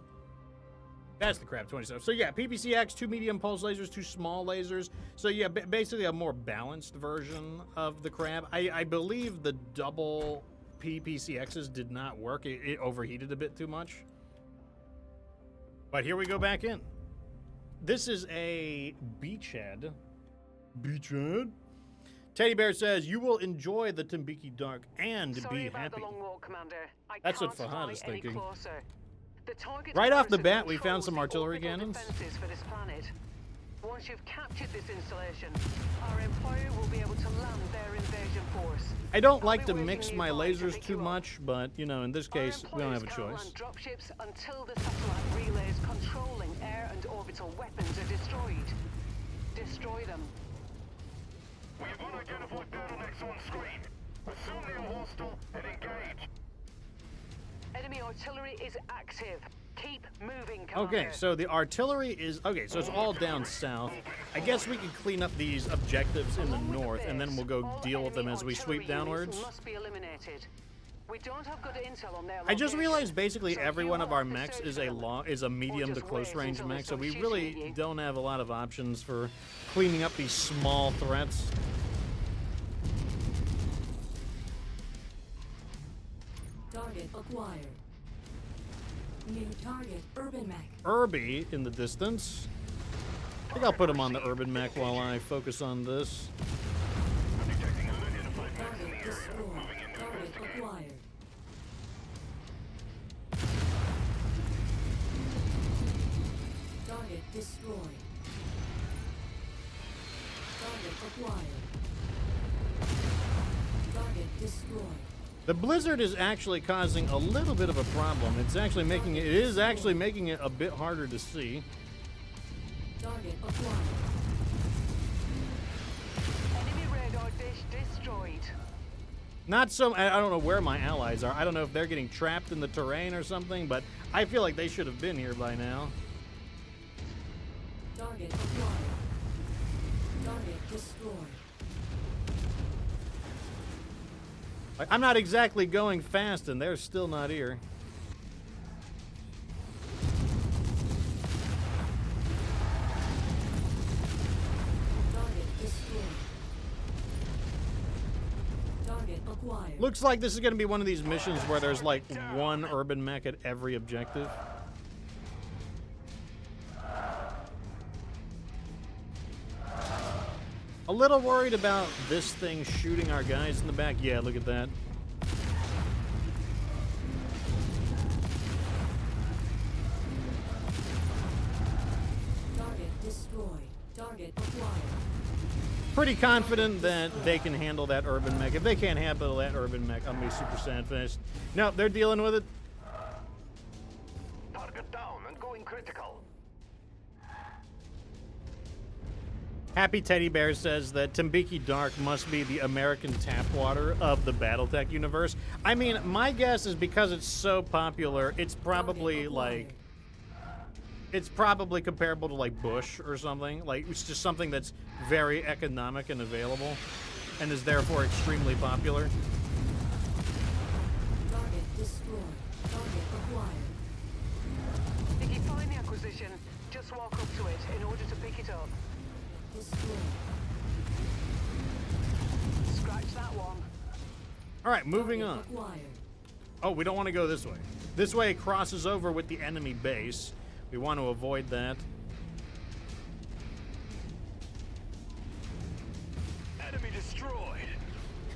That's the Crab 27. So yeah, PPCX, 2 medium pulse lasers, 2 small lasers. So yeah, basically a more balanced version of the Crab. I believe the double PPCXs did not work. It overheated a bit too much. But here we go back in. This is a beachhead. Beachhead? Teddy Bear says, you will enjoy the Timbiki Dark and Sorry be about happy. the long walk, Commander. I That's can't what Fahad fly is any thinking. closer. The target Right off the person bat, we found controls some the artillery orbital cannons. defenses for this planet. Once you've captured this installation, our employer will be able to land their invasion force. I don't I'll like be to waiting mix my nearby to lasers pick too you up. much, but, you know, in this case, Our we don't have a employers choice. can't land dropships until the satellite relays controlling air and orbital weapons are destroyed. Destroy them. We've unidentified bottlenecks on screen. Assume they are hostile and engage. Enemy artillery is active. Keep moving, Commander. Okay, so the artillery is... Okay, so it's all down south. I guess we can clean up these objectives in the Along with north, and then base, we'll go all deal with them enemy as we artillery sweep downwards. units Must be eliminated. We don't have good intel on their I just location, realized basically so every you one will of our have to mechs search is for a them. medium to just close wait range until they mech, so stop we shooting really at you. don't have a lot of options for cleaning up these small threats. Target acquired. New target, Urban Mech. Irby in the distance. I think I'll put him on the urban mech while I focus on this. Target destroyed. Target acquired. Target destroyed. Target acquired. Target destroyed. The blizzard is actually causing a little bit of a problem. It is actually making it a bit harder to see. Target acquired. Enemy radar dish destroyed. Not so, I don't know where my allies are. I don't know if they're getting trapped in the terrain or something, but I feel like they should have been here by now. Target acquired. Target destroyed. Like, I'm not exactly going fast, and they're still not here. Looks like this is going to be one of these missions where there's like one urban mech at every objective. A little worried about this thing shooting our guys in the back. Yeah, look at that. Target destroyed. Target acquired. Pretty confident that they can handle that urban mech. If they can't handle that urban mech, I'm going to be super sad finished. No, they're dealing with it. Target down and going critical. Happy Teddy Bear says that Timbiki Dark must be the American tap water of the Battletech universe. I mean, my guess is because it's so popular, it's probably like... It's probably comparable to like Bush or something. Like, it's just something that's very economic and available and is therefore extremely popular. Target destroyed. Target acquired. If you find the acquisition, just walk up to it in order to pick it up. Destroyed. Scratch that one. All right, moving on. Target acquired. Oh, we don't want to go this way. This way crosses over with the enemy base. We want to avoid that. Enemy destroyed.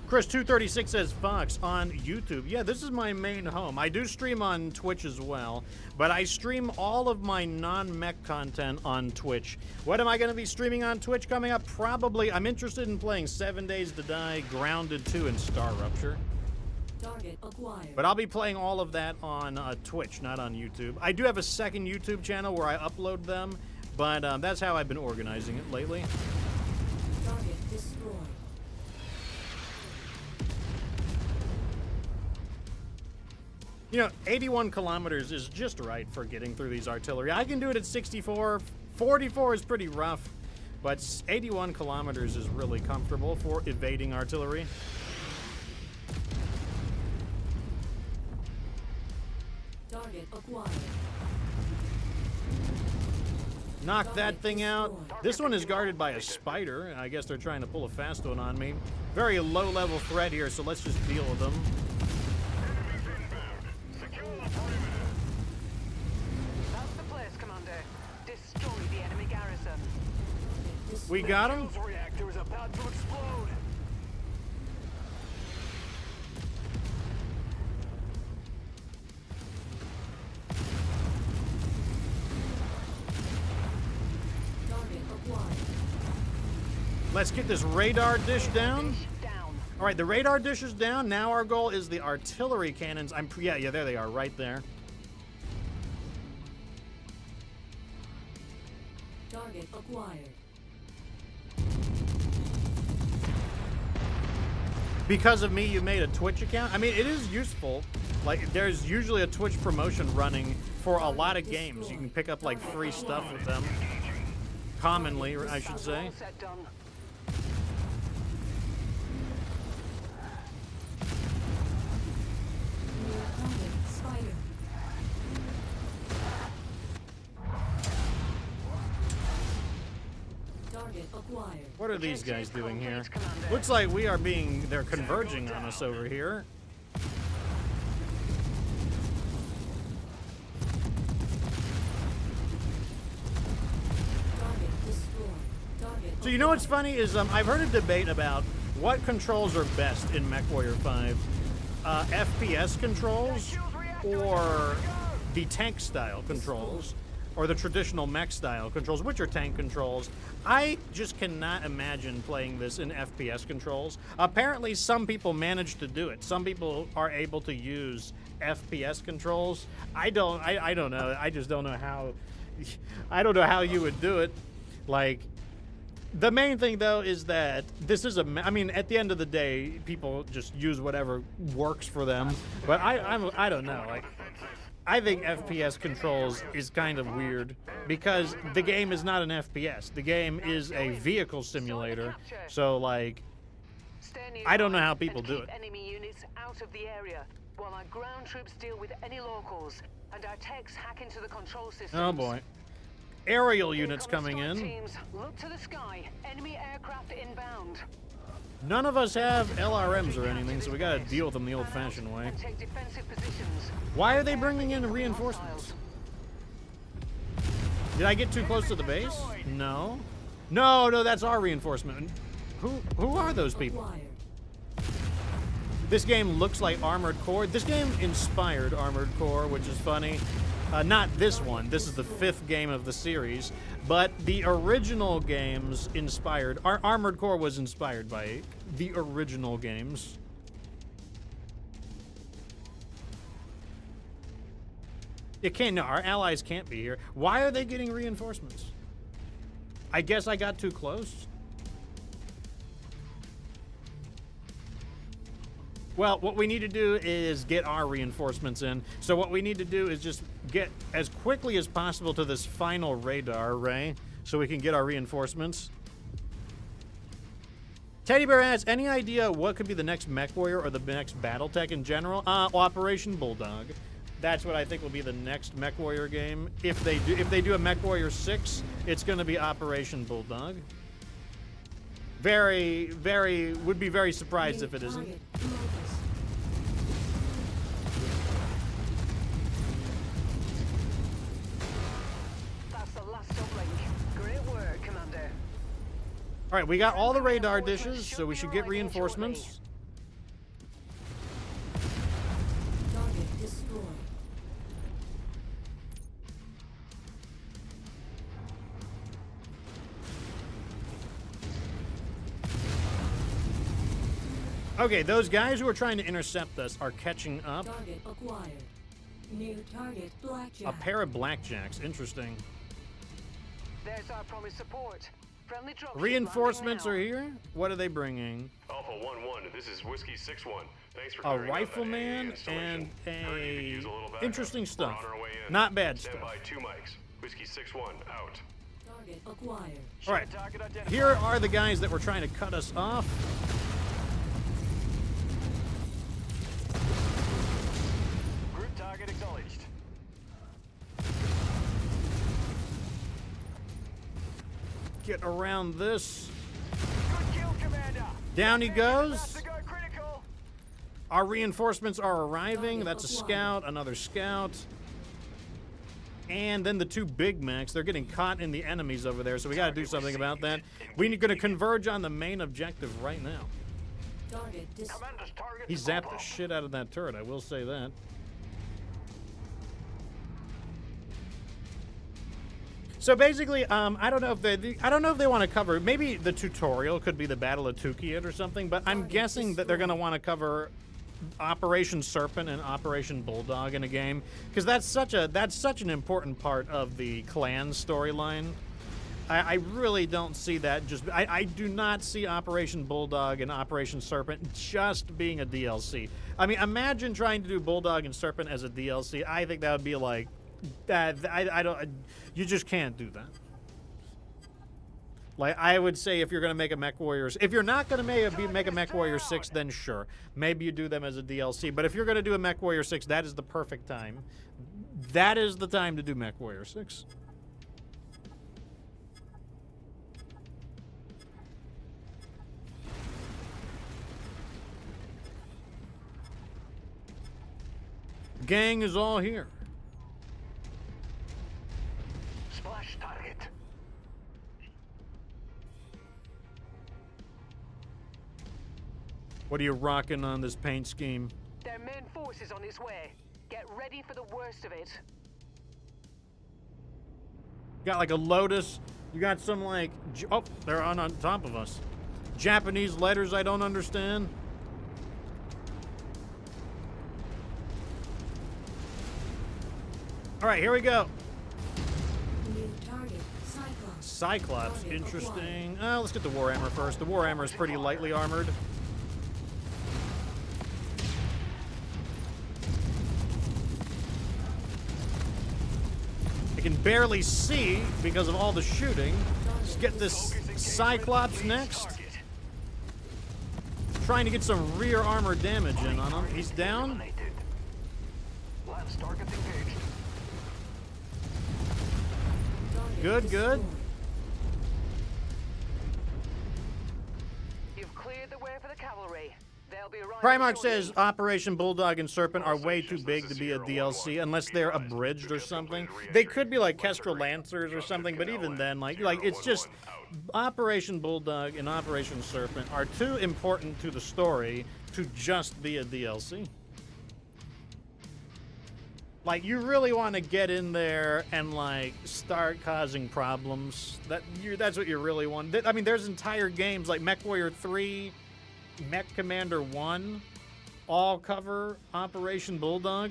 Chris236 says, Fox, on YouTube. Yeah, this is my main home. I do stream on Twitch as well, but I stream all of my non-mech content on Twitch. What am I going to be streaming on Twitch coming up? Probably, I'm interested in playing 7 Days to Die, Grounded 2, and Star Rupture. Target acquired. But I'll be playing all of that on Twitch, not on YouTube. I do have a second YouTube channel where I upload them, but that's how I've been organizing it lately. Target destroyed. You know, 81 kilometers is just right for getting through these artillery. I can do it at 64. 44 is pretty rough, but 81 kilometers is really comfortable for evading artillery. Target acquired. Knock that thing out. This one is guarded by a spider. I guess they're trying to pull a fast one on me. Very low-level threat here, so let's just deal with them. Enemies inbound. Secure the perimeter. That's the place, Commander. Destroy the enemy garrison. We got him. Shields reactor is about to explode. Target acquired. Let's get this radar dish down. Down. All right, the radar dish is down. Now our goal is the artillery cannons. Yeah, there they are, right there. Target acquired. Because of me, you made a Twitch account? I mean, it is useful. Like, there's usually a Twitch promotion running for a lot of games. You can pick up, like, free stuff with them. Commonly, I should say. All set done. Target spider. Target acquired. What are these guys Objective doing here? complete, Commander. Looks like they're converging on us over here. Target destroyed. Target So you know what's funny is I've heard a debate about what controls are best in MechWarrior 5. FPS controls or the tank style controls or the traditional mech style controls, which are tank controls. I just cannot imagine playing this in FPS controls. Apparently some people manage to do it. Some people are able to use FPS controls. I don't know. I just don't know how I don't know how you would do it. Like, the main thing, though, is that this is I mean, at the end of the day, people just use whatever works for them. But I don't know. Like, I think FPS controls is kind of weird because the game is not an FPS. The game is a vehicle simulator. So, like, Stay nearby I don't know how and people do keep it. enemy units out of the area while our ground troops deal with any locals and our techs hack into the control systems. oh boy. Aerial units Incoming coming strike in. Teams, look to the sky. Enemy aircraft inbound. None of us have LRMs or anything, so we gotta deal with them the old-fashioned way. And take defensive positions. Why are they bringing in reinforcements? Did I get too close to the base? No. No, that's our reinforcement. Who are those people? Acquired. This game looks like Armored Core. This game inspired Armored Core, which is funny. Not this one. This is the 5th game of the series. But the original games inspired... Armored Core was inspired by the original games. It can't... No, our allies can't be here. Why are they getting reinforcements? I guess I got too close. Well, what we need to do is get our reinforcements in. So what we need to do is just get as quickly as possible to this final radar array so we can get our reinforcements. Teddy Bear asks, any idea what could be the next MechWarrior or the next Battletech in general? Operation Bulldog. That's what I think will be the next MechWarrior game. If they do a MechWarrior 6, it's going to be Operation Bulldog. Would be very surprised if it isn't. Target focus. That's the last uplink. Great work, Commander. All right, we got all the radar dishes, so we should get reinforcements. Target destroyed. Okay, those guys who are trying to intercept us are catching up. Target acquired. New target blackjack. A pair of blackjacks. Interesting. There's our promised support. Friendly dropship Reinforcements are landing now. here. What are they bringing? Alpha 1-1, this is Whiskey 6-1. Thanks for A clearing out that rifleman AA installation. and Heard you could a use little backup. interesting We're stuff. on our way in. Not bad Stand stuff. by 2 mics. Whiskey 6-1 out. Target acquired. All right, here are the guys that were trying to cut us off. Group target acknowledged. Get around this. Good kill, Commander. Down he goes. About to go critical. Our reinforcements are arriving. That's a scout, another scout. And then the 2 big mechs, they're getting caught in the enemies over there, so we gotta do something about that. We're gonna converge on the main objective right now. Target destroyed. Commander's target He is zapped the Bravo. shit out of that turret, I will say that. So basically, I don't know if they want to cover. Maybe the tutorial could be the Battle of Tukiet or something, but I'm guessing that they're going to want to cover Operation Serpent and Operation Bulldog in a game because that's such an important part of the clan storyline. I really don't see that. I do not see Operation Bulldog and Operation Serpent just being a DLC. I mean, imagine trying to do Bulldog and Serpent as a DLC. I think that would be like that. I don't. You just can't do that. Like, I would say if you're going to make a MechWarrior... If you're not going to make a MechWarrior 6, then sure. Maybe you do them as a DLC. But if you're going to do a MechWarrior 6, that is the perfect time. That is the time to do MechWarrior 6. Gang is all here. Splash target. What are you rocking on this paint scheme? Their main force is on its way. Get ready for the worst of it. Got like a Lotus. You got some like... Oh, they're on top of us. Japanese letters I don't understand. All right, here we go. New target Cyclops. Cyclops, Target interesting. Let's get the Warhammer first. The Warhammer is pretty lightly armored. I can barely see because of all the shooting. Let's get this Cyclops next. Trying to get some rear armor damage in on him. He's down. Lance target engaged. Target Good, good. destroyed. You've cleared the way the cavalry. They'll be arriving Primarch shortly. says Operation Bulldog and Serpent are way too big to be a DLC unless they're abridged or something. They could be like Kestrel Lancers or something, but even then, like it's just Operation Bulldog and Operation Serpent are too important to the story to just be a DLC. Like, you really want to get in there and, like, start causing problems. That's what you really want. I mean, there's entire games like MechWarrior 3, Mech Commander 1, all cover Operation Bulldog.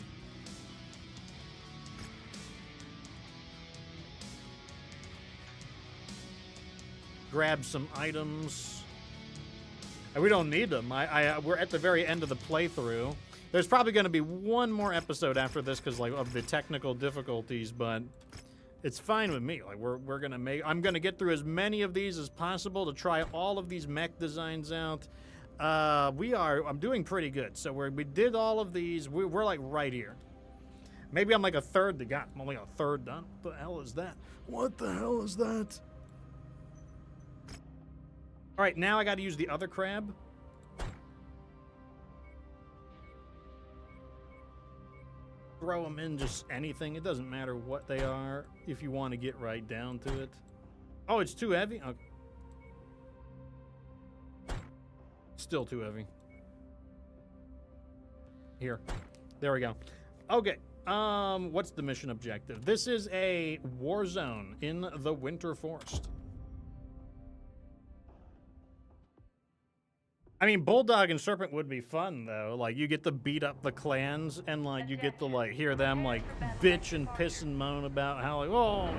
Grab some items. And we don't need them. We're at the very end of the playthrough. There's probably going to be one more episode after this because like of the technical difficulties, but it's fine with me. Like we're gonna I'm gonna get through as many of these as possible to try all of these mech designs out. I'm doing pretty good. So we did all of these. We're like right here. Maybe I'm like a third to go. I'm only a third done. What the hell is that? What the hell is that? All right, now I got to use the other crab. Throw them in just anything. It doesn't matter what they are if you want to get right down to it. Oh, it's too heavy? Okay. Still too heavy. Here. There we go. Okay. What's the mission objective? This is a war zone in the Winter Forest. I mean, Bulldog and Serpent would be fun, though. Like, you get to beat up the clans, and, like, you get to, like, hear them, like, bitch and piss and moan about how, like, oh,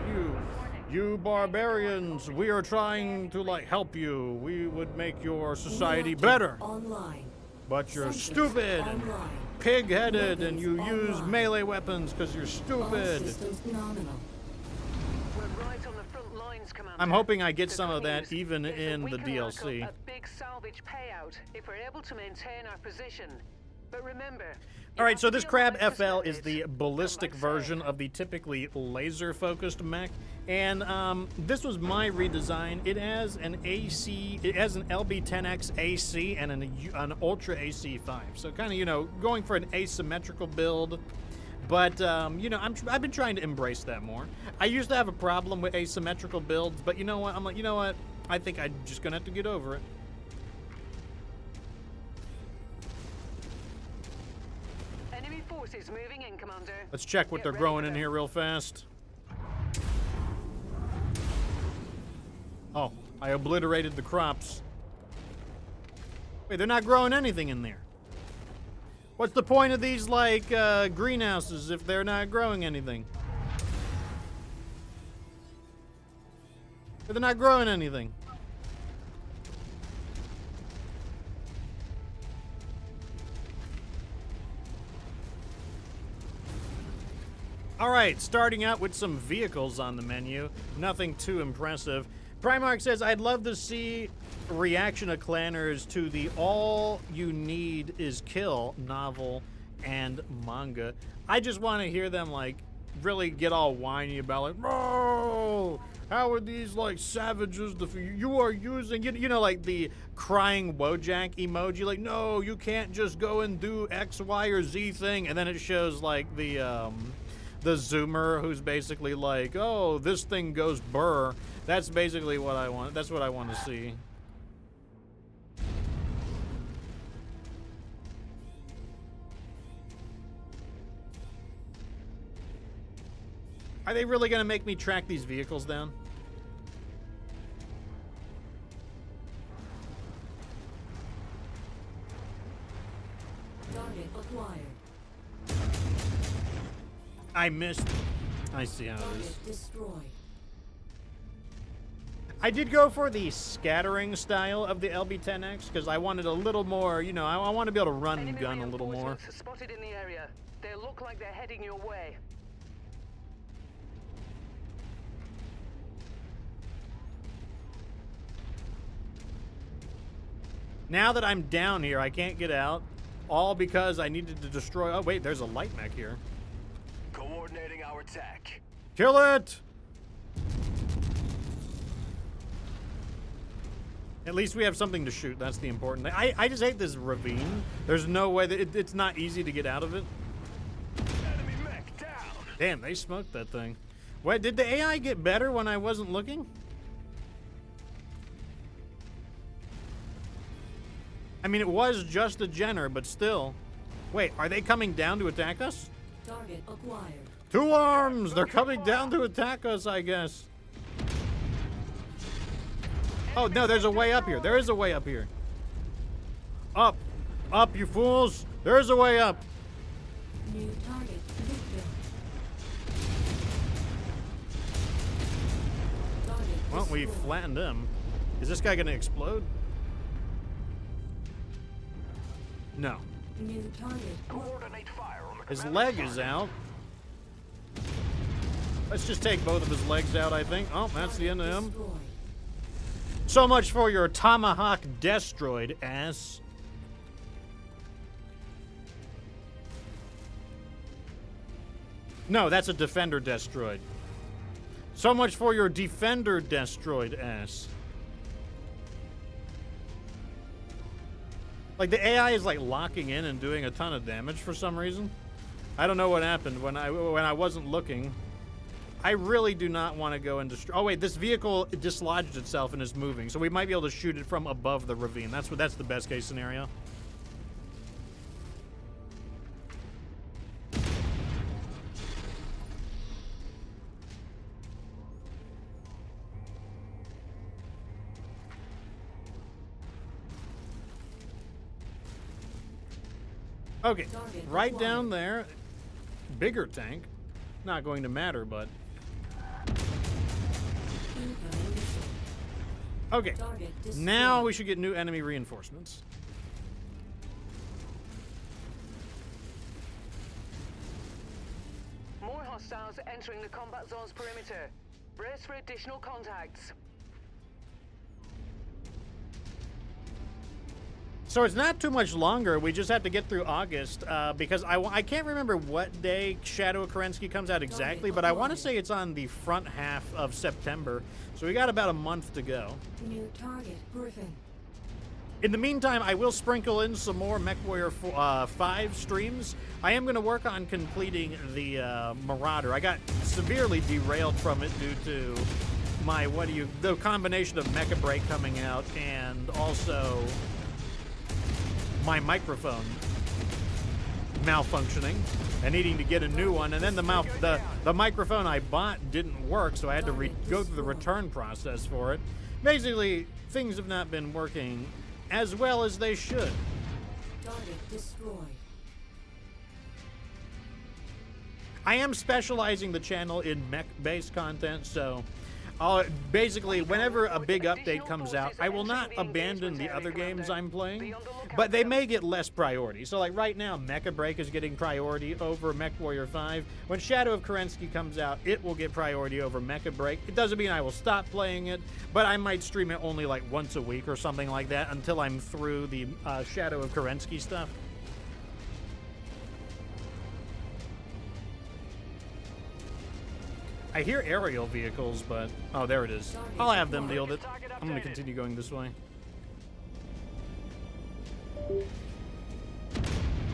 you barbarians, we are trying to, like, help you. We would make your society better. Online. But you're Sentries stupid and online. pig-headed, and you Weapons use online. melee weapons because you're All stupid. systems nominal. We're right on the front lines, Commander. I'm hoping I get The some of good that news even is that in we the can rack up DLC. a big salvage payout if we're able to maintain our position. But remember, All right, so this Crab FL FL is the ballistic version of the typically laser-focused mech, and this was my redesign. It has an it has an LB10X AC and an Ultra AC5. So kind of, you know, going for an asymmetrical build, but you know, I've been trying to embrace that more. I used to have a problem with asymmetrical builds, but you know what? I'm like, you know what? I think I'm just gonna have to get over it. Enemy forces moving in, Commander. Let's check what Get they're ready growing for in them. here real fast. Oh, I obliterated the crops. Wait, they're not growing anything in there. What's the point of these, like, greenhouses if they're not growing anything? They're not growing anything. All right, starting out with some vehicles on the menu. Nothing too impressive. Primarch says, I'd love to see reaction of clanners to the All You Need Is Kill novel and manga. I just want to hear them, like, really get all whiny about, like, oh, how are these, like, savages? You are using, you know, like the crying Wojak emoji. Like, no, you can't just go and do X, Y, or Z thing. And then it shows, like, the zoomer who's basically like, oh, this thing goes burr. That's basically what I want. That's what I want to see. Are they really going to make me track these vehicles down? Target acquired. I missed. I see how it is. Target destroyed. I did go for the scattering style of the LB10X because I wanted a little more, you know, I want to be able to run and Enemy gun a little more. reinforcements spotted in the area. They look like they're heading your way. Now that I'm down here, I can't get out. All because I needed to destroy. Oh, wait, there's a light mech here. Coordinating our attack. Kill it! At least we have something to shoot. That's the important thing. I just hate this ravine. There's no way that it's not easy to get out of it. Enemy mech down. Damn, they smoked that thing. Wait, did the AI get better when I wasn't looking? I mean, it was just a Jenner, but still. Wait, are they coming down to attack us? Target acquired. 2 arms! They're coming down to attack us, I guess. Oh, no, there's a way up here. There is a way up here. Up. Up, you fools. There is a way up. New target victim. Target Well, we destroyed. flattened him. Is this guy going to explode? No. New target. Coordinate fire on the His commander leg is target. out. Let's just take both of his legs out, I think. Oh, that's the end of him. Destroyed. So much for your Tomahawk Destroyed, ass. No, that's a Defender Destroyed. So much for your Defender Destroyed, ass. Like, the AI is, like, locking in and doing a ton of damage for some reason. I don't know what happened when I wasn't looking. I really do not want to go and destroy. Oh wait, this vehicle dislodged itself and is moving, so we might be able to shoot it from above the ravine. That's the best case scenario. Okay, Target right acquired. down there, bigger tank. Not going to matter, but Incoming missile. okay. Target destroyed. Now we should get new enemy reinforcements. More hostiles entering the combat zone's perimeter. Brace for additional contacts. So it's not too much longer. We just have to get through August because I can't remember what day Shadow of Kerensky comes out exactly, but I want to say it's on the front half of September. So we got about a month to go. New target Griffin. In the meantime, I will sprinkle in some more MechWarrior 5 streams. I am going to work on completing the Marauder. I got severely derailed from it due to my the combination of Mecha Break coming out and also my microphone malfunctioning and needing to get a new one, and then the microphone I bought didn't work, so I had to go through the return process for it. Basically, things have not been working as well as they should. Target destroyed. I am specializing the channel in mech-based content, so I'll basically, whenever a big update comes out, I will not abandon the other games I'm playing, but they may get less priority. So like right now, Mecha Break is getting priority over MechWarrior 5. When Shadow of Kerensky comes out, it will get priority over Mecha Break. It doesn't mean I will stop playing it, but I might stream it only like once a week or something like that until I'm through the Shadow of Kerensky stuff. I hear aerial vehicles, but... Oh, there it is. I'll have them deal with it. I'm going to continue going this way.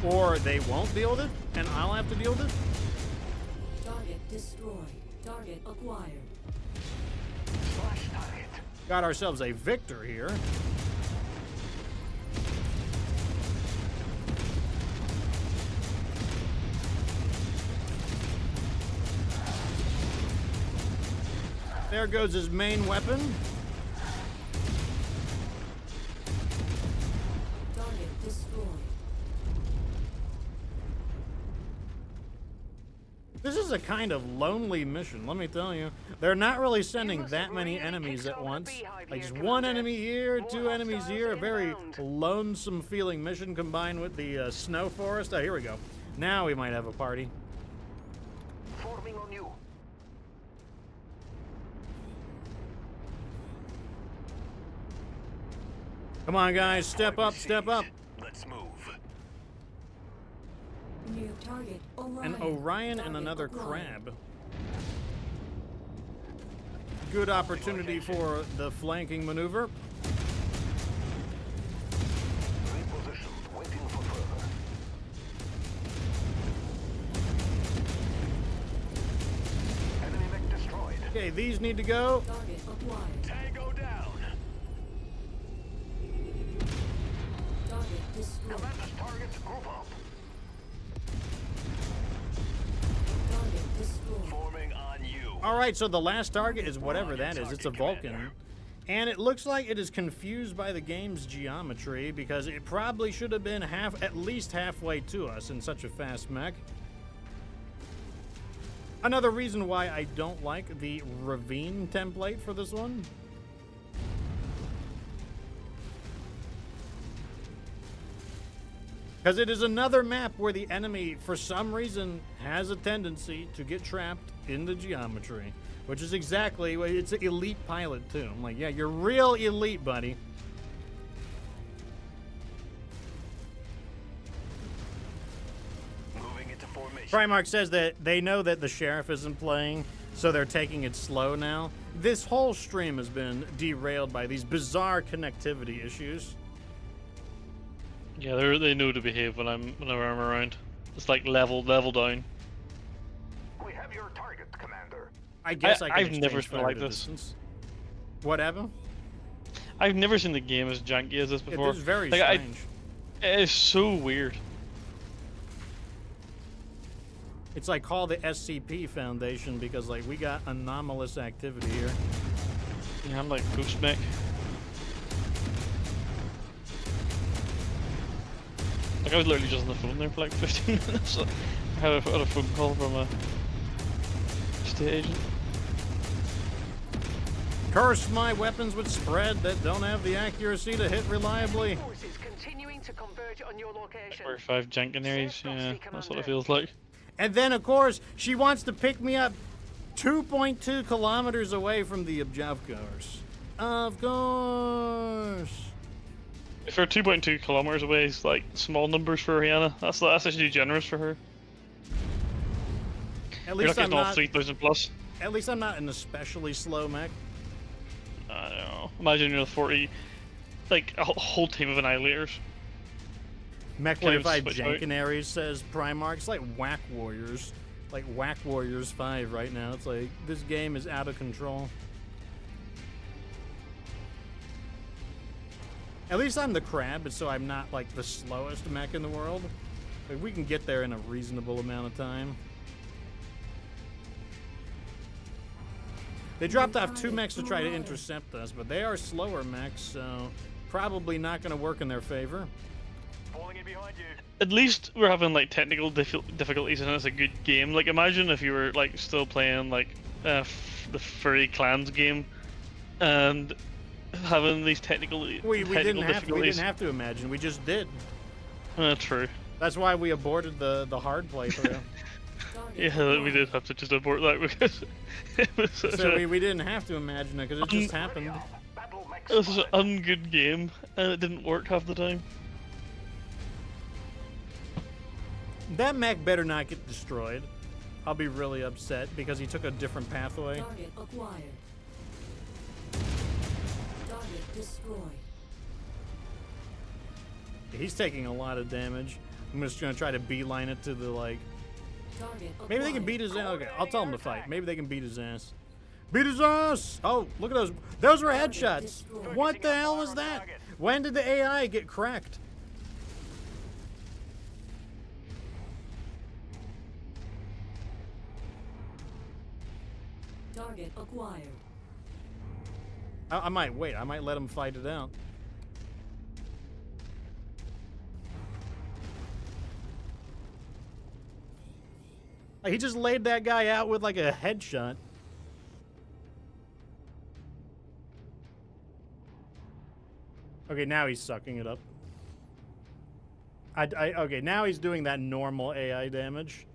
Or they won't deal with it, and I'll have to deal with it? Target destroyed. Target acquired. Flash target. Got ourselves a victor here. There goes his main weapon. Target destroyed. This is a kind of lonely mission, let me tell you. They're not really sending that many enemies at once. Like just one enemy here, two enemies here. A very lonesome feeling mission combined with the snow forest. Oh, here we go. Now we might have a party. Forming on you. Come on, guys, step up, step up. Let's move. New target Orion. An Orion and Target another acquired. crab. Good opportunity for the flanking maneuver. Okay, these need to go. Target acquired. Tango down. Target destroyed. Commander's targets, move up. Target destroyed. Forming on you. All right, so the last target is whatever that is. It's a Vulcan. And it looks like it is confused by the game's geometry because it probably should have been at least halfway to us in such a fast mech. Another reason why I don't like the ravine template for this one. Because it is another map where the enemy, for some reason, has a tendency to get trapped in the geometry. Which is exactly, it's an elite pilot too. I'm like, yeah, you're real elite, buddy. Moving into formation. Primarch says that they know that the sheriff isn't playing, so they're taking it slow now. This whole stream has been derailed by these bizarre connectivity issues. Yeah, they know to behave whenever I'm around. It's like level down. We have your target, Commander. I guess I can I've never exchange been fire like to this. distance. Whatever. I've never seen the game as janky as this before. It is very Like, strange. It is so weird. It's like call the SCP Foundation because like we got anomalous activity here. Yeah, I'm like Ghost Mech. Like I was literally just on the phone there for like 15 minutes. I had a phone call from a state agent. Curse my weapons with spread that don't have the accuracy to hit reliably. Forces continuing to converge on your location. Or 5 Jankenaries, yeah, that's what it feels like. And then, of course, she wants to pick me up 2.2 kilometers away from the objective. Of course. If we're 2.2 kilometers away, it's like small numbers for Rihanna. That's actually generous for her. At We're least not I'm getting all not. 3,000 plus. At least I'm not an especially slow mech. I don't know. Imagine you're 40, like a whole team of annihilators. Mech Can't even 45 switch out. Jankenaries says Primarch. It's like Whack Warriors. Like Whack Warriors 5 right now. It's like this game is out of control. At least I'm the crab, so I'm not like the slowest mech in the world. Like, we can get there in a reasonable amount of time. They dropped off 2 mechs to try to intercept us, but they are slower mechs, so probably not going to work in their favor. Falling in behind you. At least we're having like technical difficulties and it's a good game. Like imagine if you were like still playing like the Furry Clans game and having these technical We technical didn't have to imagine. We just did. True. That's why we aborted the hard playthrough. Yeah, we did have to just abort that because it was such So we didn't have to imagine it because it just happened. Battle mech it was such spotted. an ungood game and it didn't work half the time. That mech better not get destroyed. I'll be really upset because he took a different pathway. Target acquired. Target destroyed. He's taking a lot of damage. I'm just gonna try to beeline it to the like. Target Maybe they can acquired. beat his ass. Okay, I'll tell him to fight. Maybe they can beat his ass. Beat his ass! Oh, look at those. Those were headshots. What the hell was that? When did the AI get cracked? Target acquired. I might wait. I might let him fight it out. He just laid that guy out with like a headshot. Okay, now he's sucking it up. Okay, now he's doing that normal AI damage.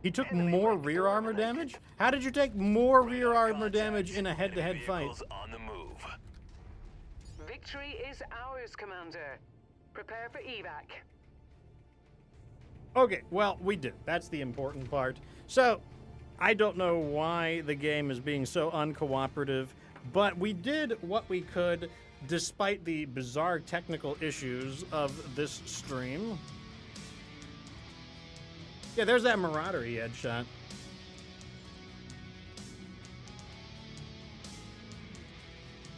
He took more rear armor damage? How did you take more rear armor damage in a head-to-head fight? Vehicles on the move. Victory is ours, Commander. Prepare for evac. Okay, well, we did. That's the important part. So, I don't know why the game is being so uncooperative, but we did what we could despite the bizarre technical issues of this stream. Yeah, there's that Marauder he headshot.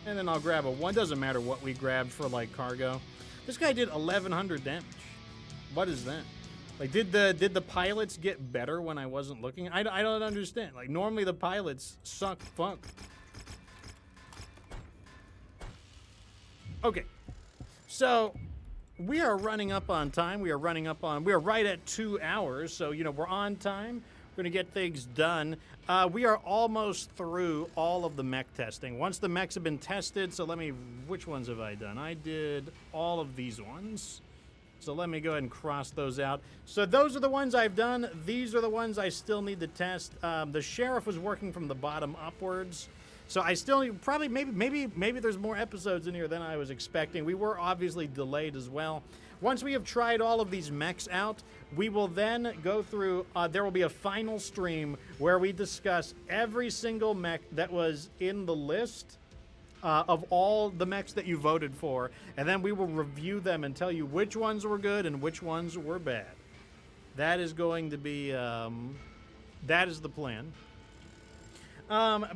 And then I'll grab a one. Doesn't matter what we grabbed for, like, cargo. This guy did 1,100 damage. What is that? Like, did the pilots get better when I wasn't looking? I don't understand. Like, normally the pilots suck funk. Okay. So, we are running up on time. We are right at 2 hours. So, you know, we're on time. We're going to get things done. We are almost through all of the mech testing. Once the mechs have been tested, so which ones have I done? I did all of these ones. So let me go ahead and cross those out. So those are the ones I've done. These are the ones I still need to test. The Sheriff was working from the bottom upwards. So I still need, probably, maybe there's more episodes in here than I was expecting. We were obviously delayed as well. Once we have tried all of these mechs out, we will then go through, there will be a final stream where we discuss every single mech that was in the list of all the mechs that you voted for, and then we will review them and tell you which ones were good and which ones were bad. That is going to be, that is the plan.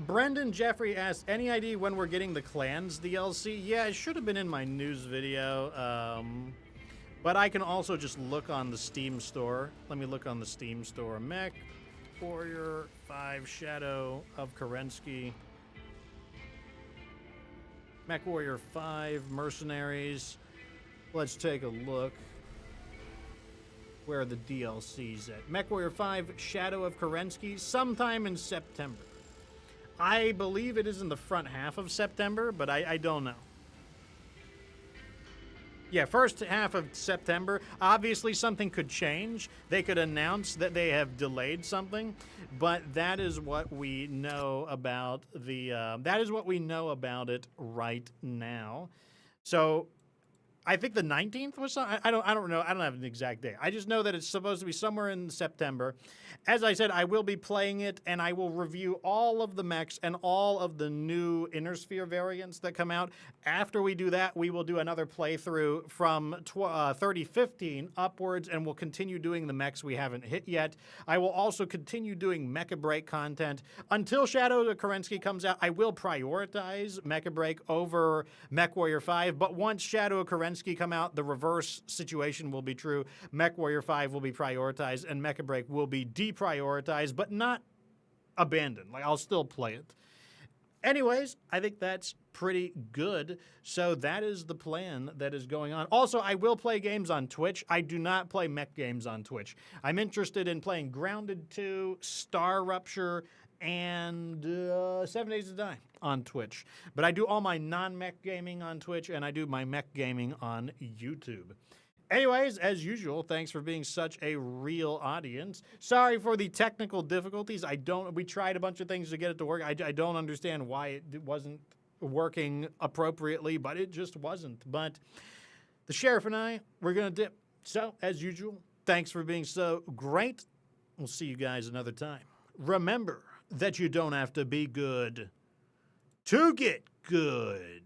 Brendan Jeffrey asked, any idea when we're getting the Clans DLC? Yeah, it should have been in my news video, but I can also just look on the Steam store. Let me look on the Steam store. MechWarrior 5 Shadow of Kerensky. MechWarrior 5 Mercenaries. Let's take a look. Where are the DLCs at? MechWarrior 5 Shadow of Kerensky, sometime in September. I believe it is in the front half of September, but I don't know. Yeah, first half of September. Obviously, something could change. They could announce that they have delayed something, but that is what we know about the. That is what we know about it right now. So, I think the 19th was. I don't know. I don't have an exact date. I just know that it's supposed to be somewhere in September. As I said, I will be playing it, and I will review all of the mechs and all of the new Inner Sphere variants that come out. After we do that, we will do another playthrough from 3015 upwards, and we'll continue doing the mechs we haven't hit yet. I will also continue doing Mecha Break content. Until Shadow of Kerensky comes out, I will prioritize Mecha Break over MechWarrior 5, but once Shadow of Kerensky come out, the reverse situation will be true. MechWarrior 5 will be prioritized, and Mecha Break will be deprioritized, but not abandoned. Like, I'll still play it. Anyways, I think that's pretty good. So that is the plan that is going on. Also, I will play games on Twitch. I do not play mech games on Twitch. I'm interested in playing Grounded 2, Star Rupture, and 7 Days to Die on Twitch. But I do all my non-mech gaming on Twitch, and I do my mech gaming on YouTube. Anyways, as usual, thanks for being such a real audience. Sorry for the technical difficulties. We tried a bunch of things to get it to work. I don't understand why it wasn't working appropriately, but it just wasn't. But the Sheriff and I, we're going to dip. So, as usual, thanks for being so great. We'll see you guys another time. Remember that you don't have to be good to get good.